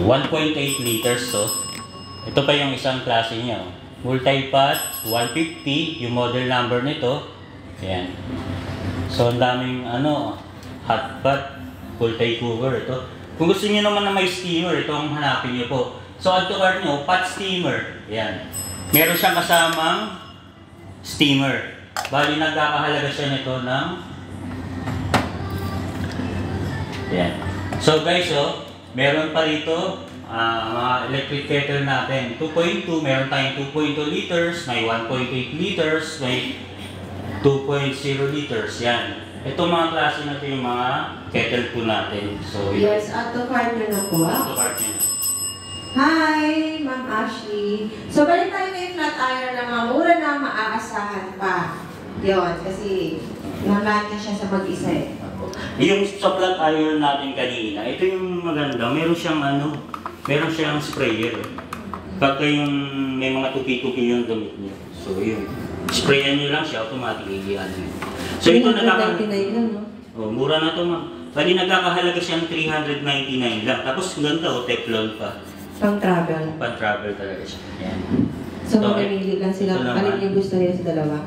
Speaker 2: 1.8 liters. So. Ito pa yung isang klase niya. Oh. Multi-pot, 150, yung model number nito. Yan. So, ang daming hot pot, multi-cooker ito. Kung gusto niyo naman na may steamer, ito ang hanapin niyo po. So, add to cart nyo, pot steamer. Yan. Meron siyang kasamang steamer. Bali, nagkakahalaga siya nito ng... Yan. So, guys, meron pa rito mga electric kettle natin. 2.2, meron tayong 2.2 liters, may 1.8 liters, may 2.0 liters. Yan. Ito mga klase na ito yung mga kettle po natin. So,
Speaker 1: Yes, add to cart nyo na po.
Speaker 2: add to cart nyo na.
Speaker 1: Hi, Ma'am Ashley. So, balik tayo na yung flat iron na mura na maaasahan pa. Yun, kasi nalansya siya sa mag-isa eh.
Speaker 2: Yung sa flat iron natin kanina, ito yung maganda. Meron siyang sprayer. Pagka yung may mga tupi-tupi yung damit niya. So, yun. Sprayan nyo lang siya, automatically ano. So, ito
Speaker 1: $399 lang, no?
Speaker 2: Oh, mura na ito, ma'am. Bali, nagkakahalaga siyang $399 lang. Tapos, ganda, teflon pa.
Speaker 1: Pang-travel.
Speaker 2: Pang-travel talaga siya. Yan.
Speaker 1: So, mamimili lang sila kung alin yung gusto niya sa dalawa.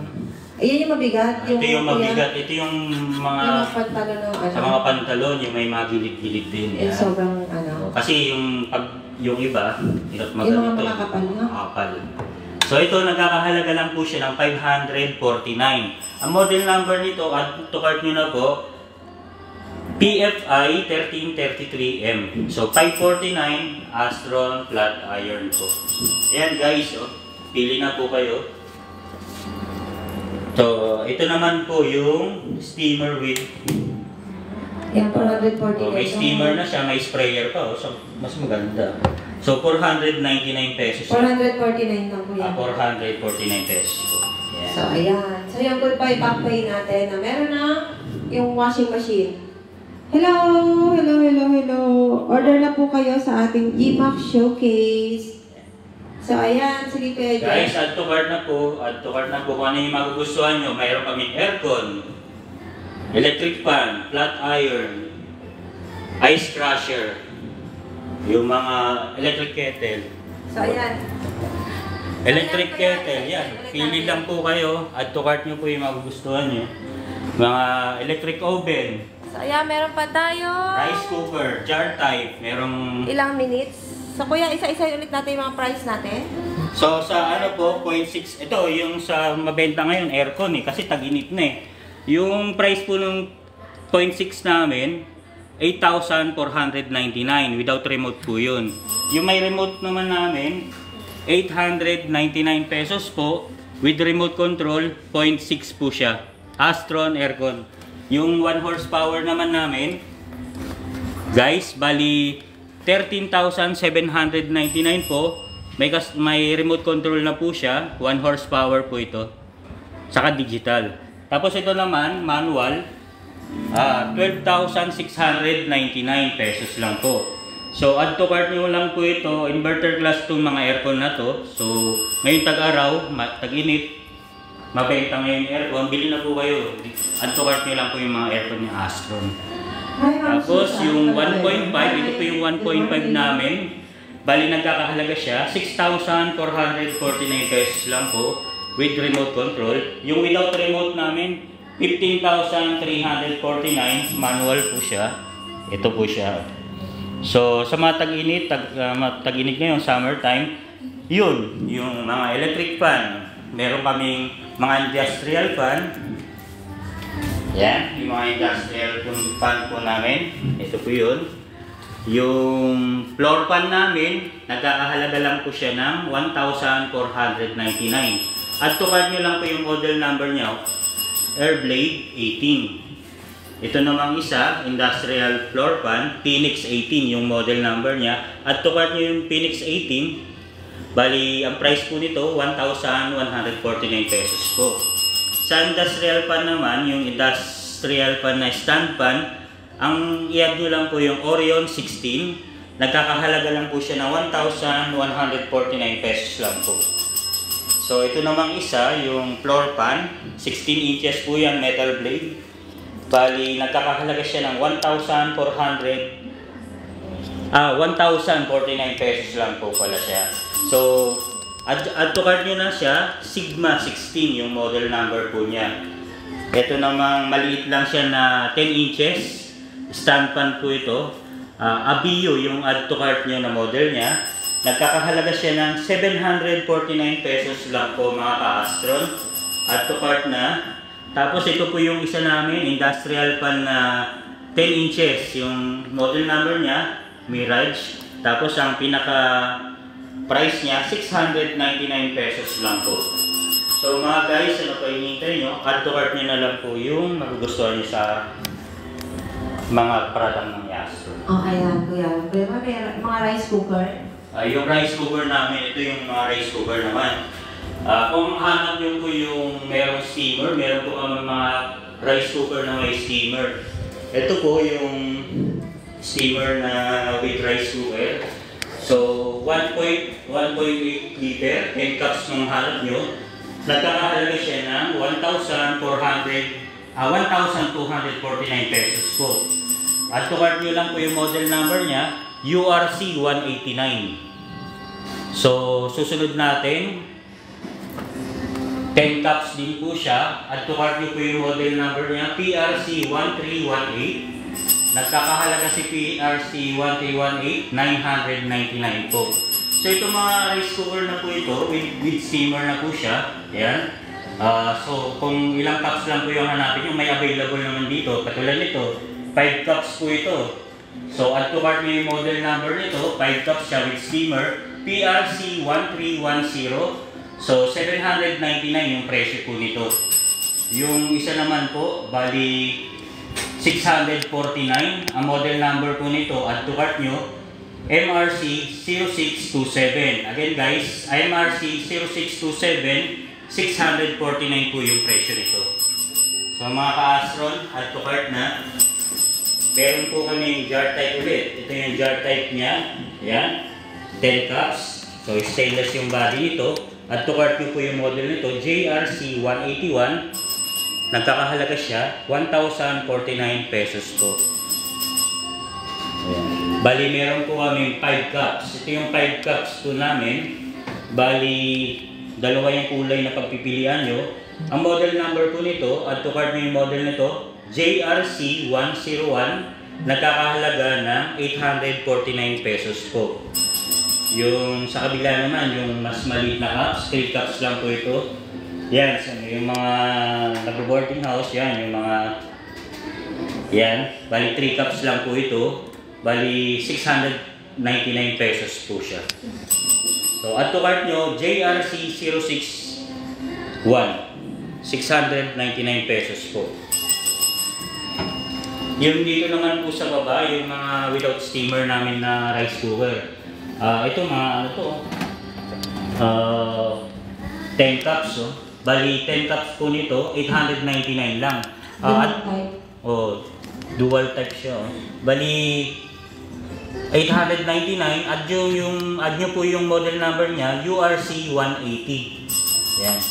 Speaker 1: Ayan yung mabigat.
Speaker 2: Ito yung mabigat. Ito yung mga...
Speaker 1: Yung pantalon ng
Speaker 2: Sa mga pantalon, yung may mga gilid-gilid din.
Speaker 1: Yung
Speaker 2: Yan.
Speaker 1: sobrang
Speaker 2: Kasi yung iba, hirap
Speaker 1: yung mga
Speaker 2: maganito.
Speaker 1: makakapal na.
Speaker 2: Makakapal. So ito, nagkakahalaga lang po siya ng 549. Ang model number nito, add to cart nyo na po, PFI 1333M. So 549 Astron flat iron po. Ayan guys, pili na po kayo. So ito naman po yung steamer with...
Speaker 1: Yan, 449.
Speaker 2: may steamer na siya, may sprayer pa. So mas maganda. So 499 pesos.
Speaker 1: 449 na po yan.
Speaker 2: 449 pesos po. Ayan.
Speaker 1: So, ayan. So, yung goodbye back pay natin na meron na yung washing machine. Hello! Hello, hello, hello! Order na po kayo sa ating GMAX Showcase. So, ayan. Sige kayo dyan.
Speaker 2: Guys, add to cart na po. Add to cart na po. Kung ano yung magugustuhan nyo, mayroon kaming aircon, electric fan, flat iron, ice crusher, yung mga electric kettle.
Speaker 1: So, ayan.
Speaker 2: Electric kettle, yan. Pili lang po kayo. Add to cart nyo po yung magugustuhan nyo. Mga electric oven,
Speaker 1: So, ayan. Meron pa tayo.
Speaker 2: rice cooker, jar type, merong...
Speaker 1: Ilang minutes. So, kuya, isa-isa ulit natin yung mga price natin.
Speaker 2: So, sa ano po, 0.6, ito yung sa mabenta ngayon, aircon kasi tag-init na eh. Yung price po ng 0.6 namin, 8,499 without remote po yun. Yung may remote naman namin, 899 pesos po with remote control, 0.6 po siya. Astron aircon. Yung 1 horsepower naman namin, guys, bali 13,799 po. May remote control na po siya, 1 horsepower po ito. Saka digital. Tapos ito naman, manual, 12,699 pesos lang po. So, add to cart nyo lang po ito. Inverter class itong mga aircon na to. So, ngayon tag-araw, tag-init, mabenta ngayon yung aircon. Bili na po kayo. Add to cart nyo lang po yung mga aircon ng Astron. Tapos, yung 1.5, ito po yung 1.5 namin. Bali, nagkakahalaga siya. 6,449 pesos lang po with remote control. Yung without remote namin, 15,349, manual po siya. Ito po siya. So, sa mga tag-init, tag-init ngayon, summertime, yun, yung mga electric fan. Meron kaming mga industrial fan. Yan, yung mga industrial fan po namin. Ito po yun. Yung floor fan namin, nagkakahalaga lang po siya ng 1,499. At to card nyo lang po yung model number niya, Airblade 18. Ito namang isa, industrial floor pan, Phoenix 18 yung model number niya. At to cart nyo yung Phoenix 18, bali ang price po nito 1,149 pesos po. Sa industrial pan naman, yung industrial pan na stand pan, ang i-add nyo lang po yung Orion 16, nagkakahalaga lang po siya ng 1,149 pesos lang po. So ito namang isa, yung floor pan, 16 inches po yan, metal blade. Bali, nagkakahalaga siya ng 1,049 pesos lang po pala siya. So, add to cart nyo na siya, Sigma 16 yung model number po niya. Ito namang maliit lang siya na 10 inches, stand pan po ito. Abio yung add to cart nyo na model niya. Nagkakahalaga siya ng 749 pesos lang po mga ka-Astron. Add to cart na. Tapos ito po yung isa namin, industrial pan na 10 inches. Yung model number niya, Mirage. Tapos ang pinaka price niya, 699 pesos lang po. So mga guys, ano pa hinihintay nyo? Add to cart nyo na lang po yung magugustuhan nyo sa mga product ng Astron.
Speaker 1: Oh, ayan, kuya. May mga rice cooker.
Speaker 2: Yung rice cooker namin, ito yung mga rice cooker naman. Kung hanap nyo po yung merong steamer, meron po kami mga rice cooker na may steamer. Ito po yung steamer na with rice cooker. So, 1.8 liter, 10 cups ng hanap nyo. Nagkakahalaga siya ng 1,249 pesos po. At to cart nyo lang po yung model number niya, URC 189. So, susunod natin, 10 cups din po siya. At to cart nyo po yung model number niya, PRC 1318. Nagkakahalaga si PRC 1318, 999 po. So ito mga rice cooker na po ito, with steamer na po siya. Ayan. So kung ilang cups lang po yung hanapin, yung may available naman dito, katulad nito, 5 cups po ito. So add to cart nyo yung model number nito, 5 cups siya with steamer, PRC 1310. So, 799 yung presyo po nito. Yung isa naman po, bali 649. Ang model number po nito, add to cart nyo, MRC 0627. Again guys, MRC 0627, 649 po yung presyo nito. So mga ka-Astron, add to cart na. Meron po kami jar type ulit. Ito yung jar type niya. Ayan, 10 cups. So, stainless yung body nito. At to cart nyo po yung model nito, JRC 181. Nagkakahalaga siya, 1,049 pesos po. Ayan. Bali, meron po kami 5 cups. Ito yung 5 cups po namin. Bali, dalawa yung kulay na pagpipilian nyo. Ang model number po nito, at to cart nyo yung model nito, JRC 101. Nagkakahalaga ng 849 pesos po. Yung sa kabila naman, yung mas maliit na cups, 3 cups lang po ito. Yan, yung mga nag-boarding house, yan, yung mga, yan, bali 3 cups lang po ito. Bali 699 pesos po siya. So, add to cart nyo, JRC 061, 699 pesos po. Yung dito naman po sa baba, yung mga without steamer namin na rice cooker. Ito mga ano to, 10 cups, oh. Bali 10 cups po nito, 899 lang. Dual type siya, oh. Bali 899, add nyo po yung model number niya, URC 180. Yan.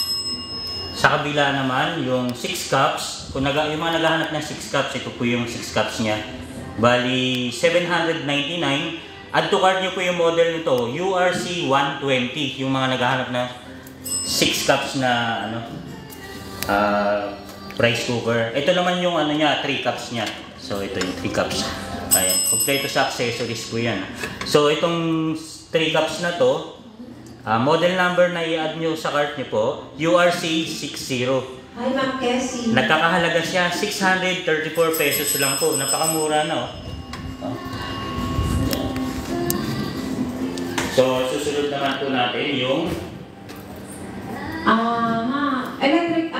Speaker 2: Sa kabila naman, yung 6 cups, kung yung mga naghahanap ng 6 cups, ito po yung 6 cups niya. Bali 799. Add to cart nyo po yung model nito, URC 120, yung mga naghahanap na 6 cups na rice cooker. Ito naman yung ano niya, 3 cups niya. So ito yung 3 cups. Ayan, kompleto sa accessories po yan. So itong 3 cups na to, model number na i-add nyo sa cart nyo po, URC 60.
Speaker 1: Hi Ma'am Cassie.
Speaker 2: Nagkakahalaga siya, 634 pesos lang po. Napakamura na, oh. So, susunod naman po natin yung
Speaker 1: mga electric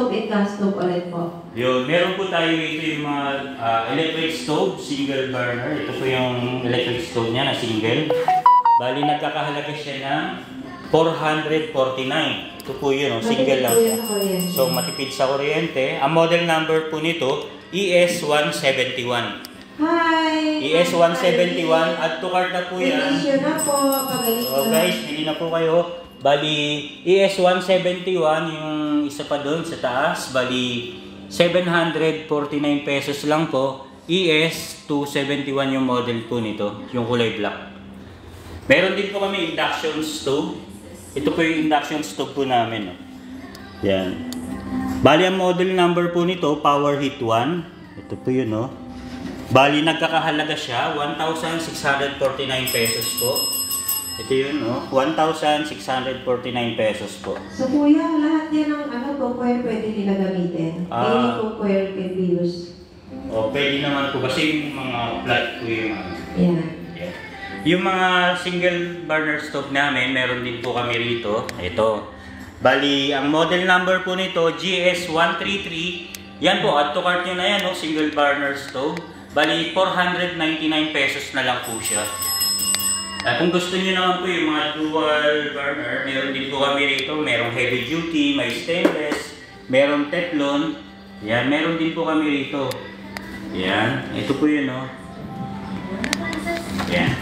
Speaker 1: stove and gas stove ulit po.
Speaker 2: Yun, meron po tayo ito yung mga electric stove, single burner. Ito po yung electric stove niya na single. Bali, nagkakahalaga siya ng 449. Ito po yun, single lang siya. So, matipid sa kuryente. Ang model number po nito, ES171.
Speaker 1: Hi!
Speaker 2: ES171 at to cart na po yan.
Speaker 1: Issue na po, pagalit
Speaker 2: So guys, bili na po kayo. Bali, ES171 yung isa pa doon sa taas. Bali, 749 pesos lang po. ES271 yung model po nito, yung kulay black. Meron din po kami induction stove. Ito po yung induction stove po namin. Yan. Bali, ang model number po nito, Power Heat 1. Ito po yun, no? Bali, nagkakahalaga siya, 1,649 pesos po. Ito yun, no? 1,649 pesos po.
Speaker 1: So kuya, lahat yan ng cookware pwede nila gamitin? Any cookware can be used?
Speaker 2: O, pwede naman po kasi yung mga flat po yung
Speaker 1: Yeah.
Speaker 2: Yeah. Yung mga single burner stove namin, meron din po kami rito. Ito. Bali, ang model number po nito, GS133. Yan po, add to cart nyo na yan, no? Single burner stove. Bali, 499 pesos na lang po siya. At kung gusto niyo naman po yung mga dual burner, meron din po kami rito. Merong heavy duty, may stainless, merong Teflon. Yan, meron din po kami rito. Yan, ito po yun, no? Yan.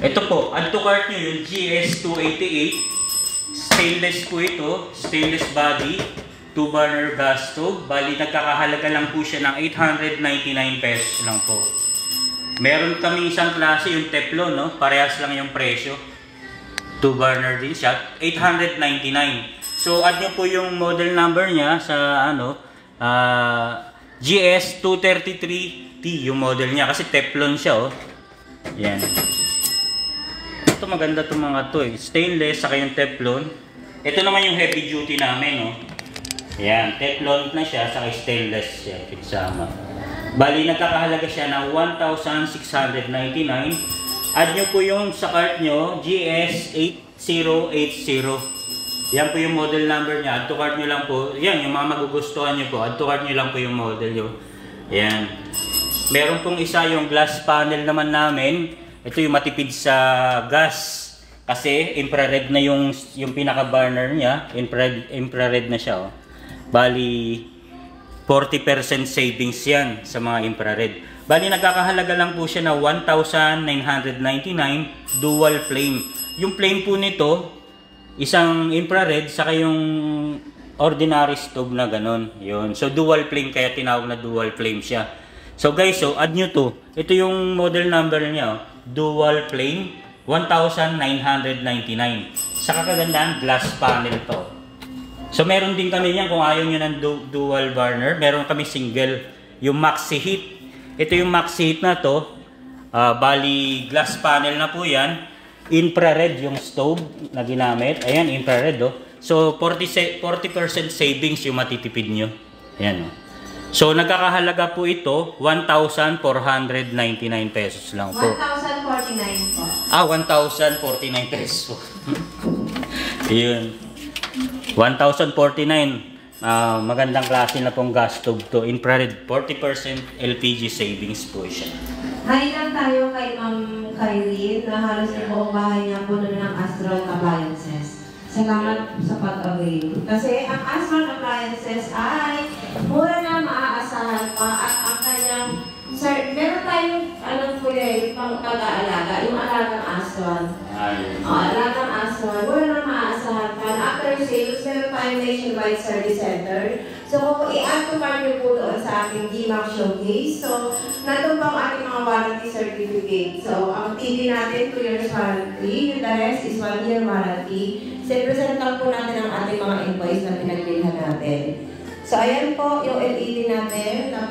Speaker 2: Ito po, add to cart nyo yung GS288. Stainless po ito, stainless body. 2-burner gas stove. Bali, nagkakahalaga lang po siya ng 899 pesos lang po. Meron kami isang klase, yung Teflon, no? Parehas lang yung presyo. 2-burner din siya. 899. So, add nyo po yung model number niya sa, GS233T, yung model niya. Kasi Teflon siya, oh. Yan. Ito, maganda itong mga to, eh. Stainless, saka yung Teflon. Ito naman yung heavy duty namin, oh. Yan, Teflon na siya, saka stainless siya, pinsama. Bali, nagkakahalaga siya ng 1,699. Add nyo po yung sa cart nyo, GS8080. Yan po yung model number niya. Add to cart nyo lang po. Yan, yung mga magugustuhan nyo po. Add to cart nyo lang po yung model nyo. Yan. Meron pong isa yung glass panel naman namin. Ito yung matipid sa gas. Kasi infrared na yung pinaka-burner niya. Infrared na siya, oh. Bali, 40% savings yan sa mga infrared. Bali, nagkakahalaga lang po siya na 1,999 dual flame. Yung flame po nito, isang infrared, saka yung ordinary stove na ganon. Yun. So, dual flame, kaya tinawag na dual flame siya. So, guys, so, add nyo to. Ito yung model number niya, oh. Dual flame, 1,999. Sa kagandaan, glass panel to. So, meron din kami yan kung ayaw nyo ng dual burner. Meron kami single, yung Maxi Heat. Ito yung Maxi Heat na to. Bali, glass panel na po yan. Infrared yung stove na ginamit. Ayan, infrared, oh. So, 40% savings yung matitipid nyo. Ayan, oh. So, nagkakahalaga po ito, 1,499 pesos lang po.
Speaker 1: 1,049 po.
Speaker 2: 1,049 pesos. Yun. 1,049. Magandang klase na pong gas stove to. Infrared, 40% LPG savings po siya.
Speaker 1: Hi lang tayo kay Ma'am Kyrene na halos yung buong bahay niya puno ng Astral Appliances. Salamat sa pag-avail. Kasi ang Astral Appliances ay mura na maaasahan pa at ang kanyang meron tayong pang pag-aalaga, yung alagang Astral. Alagang Astral, mura na maaasahan pa. After sales, meron tayong nationwide service center. So, kung i-add to cart nyo po doon sa ating GMAX showcase, so, nandun pa ang ating mga warranty certificate. So, ang TV natin, 2 years warranty. Yung the rest is 1 year warranty. So, present lang po natin ang ating mga invoice na pinagbilhan natin. So, ayan po yung LED natin na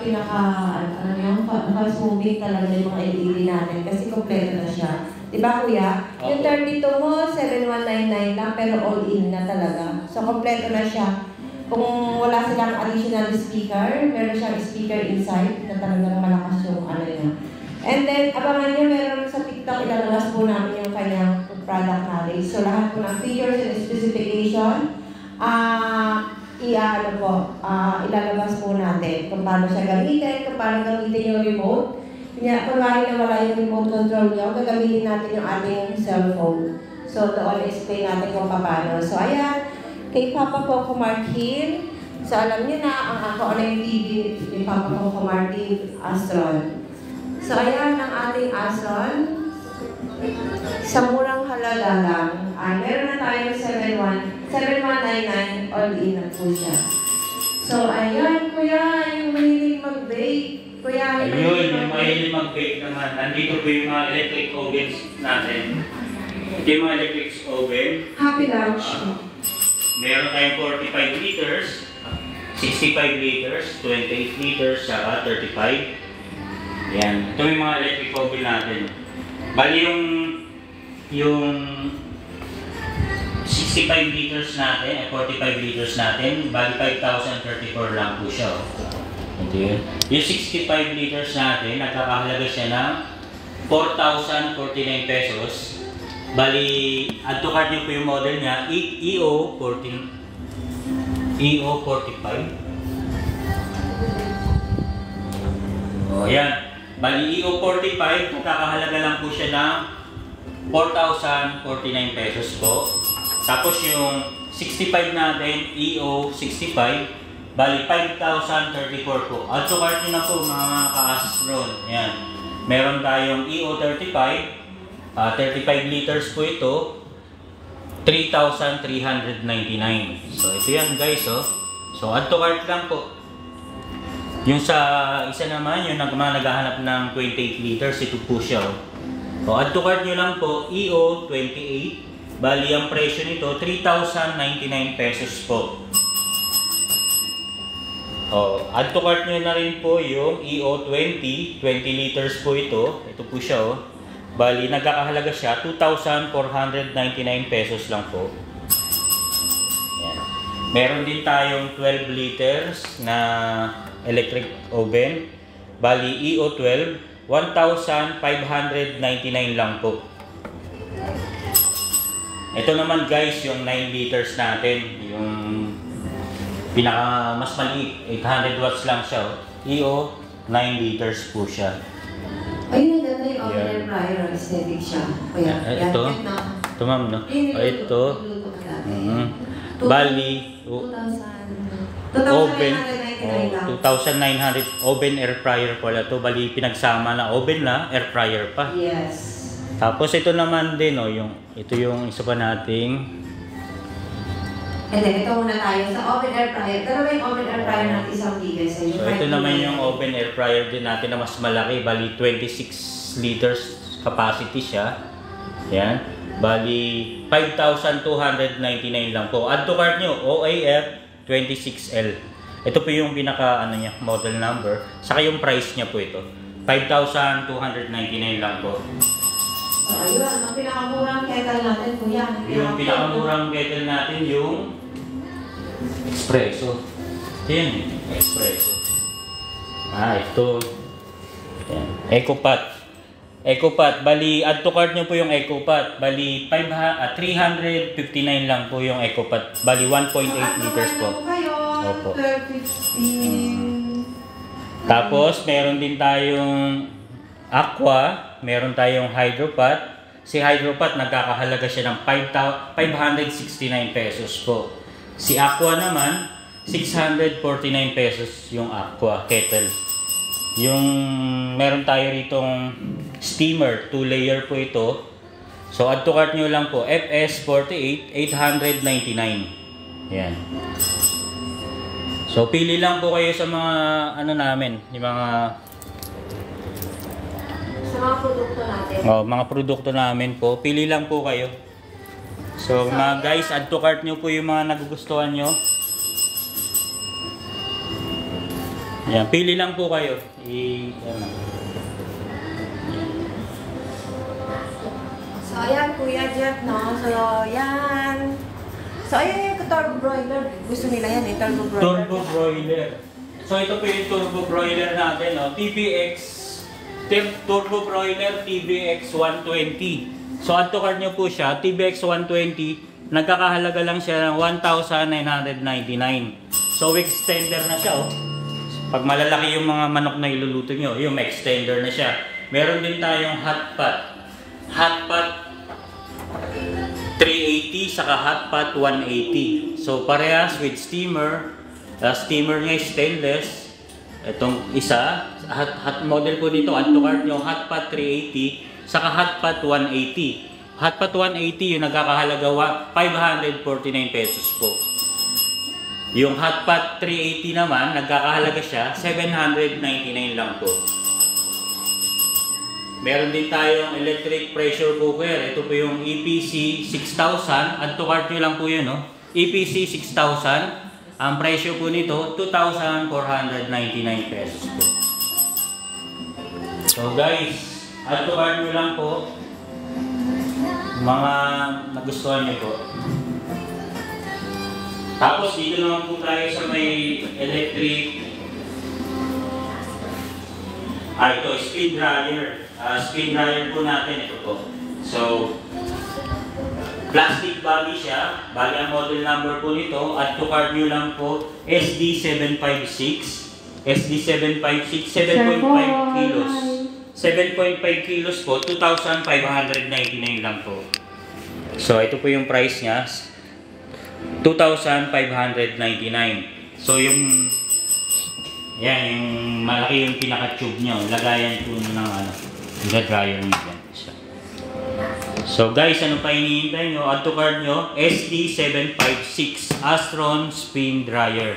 Speaker 1: fast moving talaga yung mga LED natin kasi kompleto na siya. Diba kuya? Okay. Yung 32 mo, 7,199 lang pero all-in na talaga. So, kompleto na siya. Kung wala silang additional speaker, meron siyang speaker inside na talagang malakas yung niya. And then, abangan nyo, meron sa TikTok, ilalabas po namin yung kanyang product knowledge. So, lahat po ng features and specification, ilalabas po natin kung paano siya gamitin, kung paano gamitin yung remote. Kanya, kunwari na wala yung remote control nyo, gagamitin natin yung ating cellphone. So, doon explain natin kung paano. So, ayan, kay Papa Coco Martin. So, alam niyo na, ang ako na yung TV ni Papa Coco Martin, Astron. So, ayan ang ating Astron. Sa murang halaga lang, meron na tayong 7,199 all-in na po siya. So, ayan, kuya, yung mahilig mag-bake. Kuya,
Speaker 2: Ayun, yung mahilig mag-bake naman. Nandito po yung mga electric ovens natin. Ito yung mga electric oven.
Speaker 1: Happy lunch.
Speaker 2: Meron tayong 45 liters, 65 liters, 28 liters, saka 35. Yan. Ito yung mga electric oven natin. Bali yung 65 liters natin, 45 liters natin, bali 5,034 lang po siya. Ito yun. Yung 65 liters natin, nagkakahalaga siya ng 4,049 pesos. Bali, add to cart nyo po yung model niya, EO45. O, yan. Bali, EO45, nagkakahalaga lang po siya ng 4,049 pesos po. Tapos yung 65 natin, EO65, bali 5,034 po. Add to cart nyo na po mga ka-Astron. Yan. Meron tayong EO35, 35 liters po ito, 3,399. So ito yan guys, oh. So add to cart lang po. Yung sa isa naman, yung mga naghahanap ng 28 liters, ito po siya, oh. So add to cart nyo lang po, EO28. Bali ang presyo nito, 3,099 pesos po. Oh, add to cart nyo na rin po yung EO20, 20 liters po ito. Ito po siya, oh. Bali, nagkakahalaga siya, 2,499 pesos lang po. Yan. Meron din tayong 12 liters na electric oven. Bali, EO12, 1,599 lang po. Ito naman guys, yung 9 liters natin. Yung pinaka mas maliit, 800 watts lang siya. EO, 9 liters po siya.
Speaker 1: Ayun, ganda yung oven and fryer, aesthetic siya. Kuya,
Speaker 2: Ito? Ito ma'am, no? Ito. Bali,
Speaker 1: 2,999 lang.
Speaker 2: 2,900 oven air fryer pala to. Bali, pinagsama na oven na, air fryer pa.
Speaker 1: Yes.
Speaker 2: Tapos ito naman din, oh, ito yung isa pa nating.
Speaker 1: And then, ito muna tayo sa oven air fryer. Pero yung oven air fryer natin isang bigay sa iyo.
Speaker 2: So ito naman yung oven air fryer din natin na mas malaki. Bali 26 liters capacity siya. Yan. Bali 5,299 lang po. Add to cart nyo, OAF 26L. Ito po yung pinaka ano niya, model number. Saka yung price niya po ito. 5,299 lang po.
Speaker 1: So ayun, ang pinakamurang kettle natin, kuya.
Speaker 2: Yung pinakamurang kettle natin yung espresso. Ito yan, espresso. Ito. Yan. EcoPot. Bali, add to cart nyo po yung EcoPot. Bali, 359 lang po yung EcoPot. Bali, 1.8 liters po. Opo.
Speaker 1: 12.15.
Speaker 2: Tapos, meron din tayong Aqua. Meron tayong Hydropot. Si Hydropot, nagkakahalaga siya ng 569 pesos po. Si Aqua naman, 649 pesos yung Aqua kettle. Yung meron tayo ritong steamer, 2-layer po ito. So add to cart nyo lang po, FS48, 899. Yan. So pili lang po kayo sa mga ano namin, yung mga
Speaker 1: mga produkto natin.
Speaker 2: Mga produkto namin po. Pili lang po kayo. So mga guys, add to cart nyo po yung mga nagugustuhan nyo. Yan, pili lang po kayo.
Speaker 1: So ayan, Kuya Jeff, no? So yan. So ayan yung turbo broiler. Gusto nila yan, turbo broiler.
Speaker 2: Turbo broiler. So ito po yung turbo broiler natin, no? Turbo broiler TBX 120. So add to cart nyo po siya, TBX 120, nagkakahalaga lang siya ng 1,999. So extender na siya, oh. Pag malalaki yung mga manok na iluluto nyo, yung extender na siya. Meron din tayong hot pot. Hot pot 380 saka hot pot 180. So parehas with steamer. Steamer niya is stainless. Itong isa, hot model po dito, add to cart nyo, hot pot 380 saka hot pot 180. Hot pot 180 yung nagkakahalaga 549 pesos po. Yung hot pot 380 naman, nagkakahalaga siya 799 lang po. Meron din tayong electric pressure cooker. Ito po yung EPC 6000. Add to cart nyo lang po yun, no? EPC 6000. Ang presyo po nito, 2,499 pesos po. So guys, add to cart nyo lang po. Mga nagustuhan nyo po. Tapos dito naman po tayo sa may electric ito, speed dryer. Speed dryer po natin ito po. So, plastic body siya. Bali ang model number po nito. Add to cart nyo lang po SD756. SD756, 7.5 kilos. 7.5 kilos po, 2,599 lang po. So, ito po yung price niya. 2,599. So, yung malaki yung pinaka-tube nyo. Lagayan po ng dryer nyo dyan. So guys, ano pa hinihintay nyo? Add to cart nyo, SD756 Astron Spin Dryer.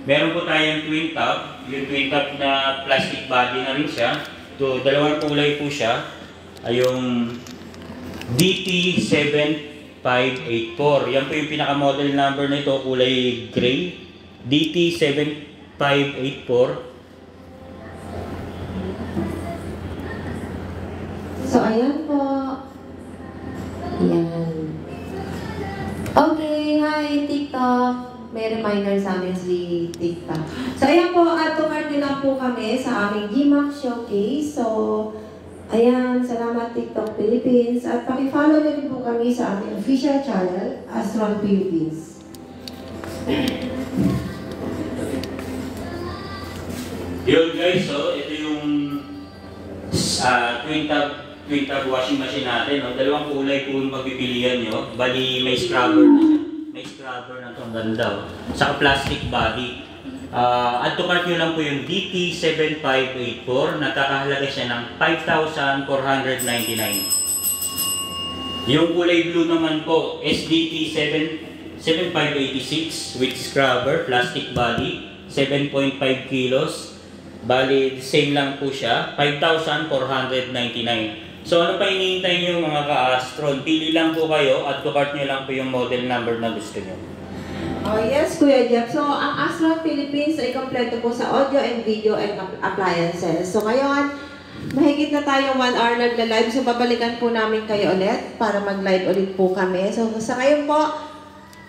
Speaker 2: Meron po tayong twin top. Yung twin top na plastic body na rin siya. So, dalawang kulay po siya. Ay yung DT7584. Yan po yung pinaka-model number na ito, kulay gray. DT7584.
Speaker 1: So, ayan po. Ayan. Okay, hi TikTok. May reminder sa amin si TikTok. So, ayan po, add to cart nyo lang po kami sa aming GMAX Showcase. So, ayan, salamat TikTok Philippines. At pakifollow nyo rin po kami sa aming official channel, Astron Philippines.
Speaker 2: Yun guys, so ito yung twin tab washing machine natin. No? Dalawang kulay po yung magpipilian nyo. Bali may scrubber na siya. May scrubber na itong ganda. Saka plastic body. Add to cart nyo lang po yung DT7584. Nakakahalaga siya ng 5,499. Yung kulay blue naman po, SDT7586 with scrubber, plastic body, 7.5 kilos. Bali, same lang po siya, 5,499. So ano pa hinihintay nyo mga ka-Astron? Pili lang po kayo at to cart nyo lang po yung model number na gusto nyo.
Speaker 1: Oh yes, Kuya Jeff. So, ang Astron Philippines ay kompleto po sa audio and video and appliances. So, ngayon, mahigit na tayo 1 hour nagla-live. So, babalikan po namin kayo ulit para mag-live ulit po kami. So, sa ngayon po,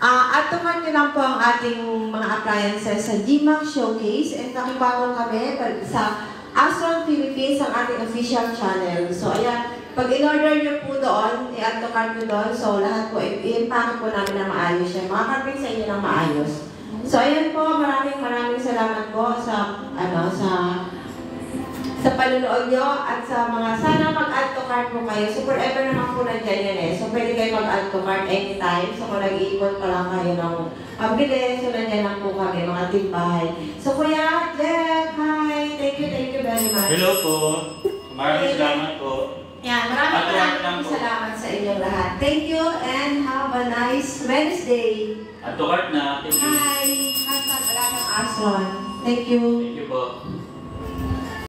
Speaker 1: add to cart nyo lang po ang ating mga appliances sa GMAX Showcase and nakibago kami sa Astron Philippines ang ating official channel. So, ayan, pag in-order nyo po doon, i-add to cart nyo doon. So, lahat po, i-impact po namin na maayos yan. Makakarating sa inyo ng maayos. So, ayan po, maraming salamat po sa panunood nyo at sa mga sana mag-add to cart po kayo. So, forever naman po nandiyan yan eh. So, pwede kayo mag-add to cart anytime. So, kung nag-iipon pa lang kayo ng pambili, so nandiyan lang po kami, mga timbahay. So, Kuya Jeff, hi! Thank you very much.
Speaker 2: Hello po. Maraming salamat po.
Speaker 1: Yan, maraming salamat sa inyong lahat. Thank you and have a nice Wednesday.
Speaker 2: At to cart na.
Speaker 1: Hi! Hashtag Alagang Astron. Thank you.
Speaker 2: Thank you po.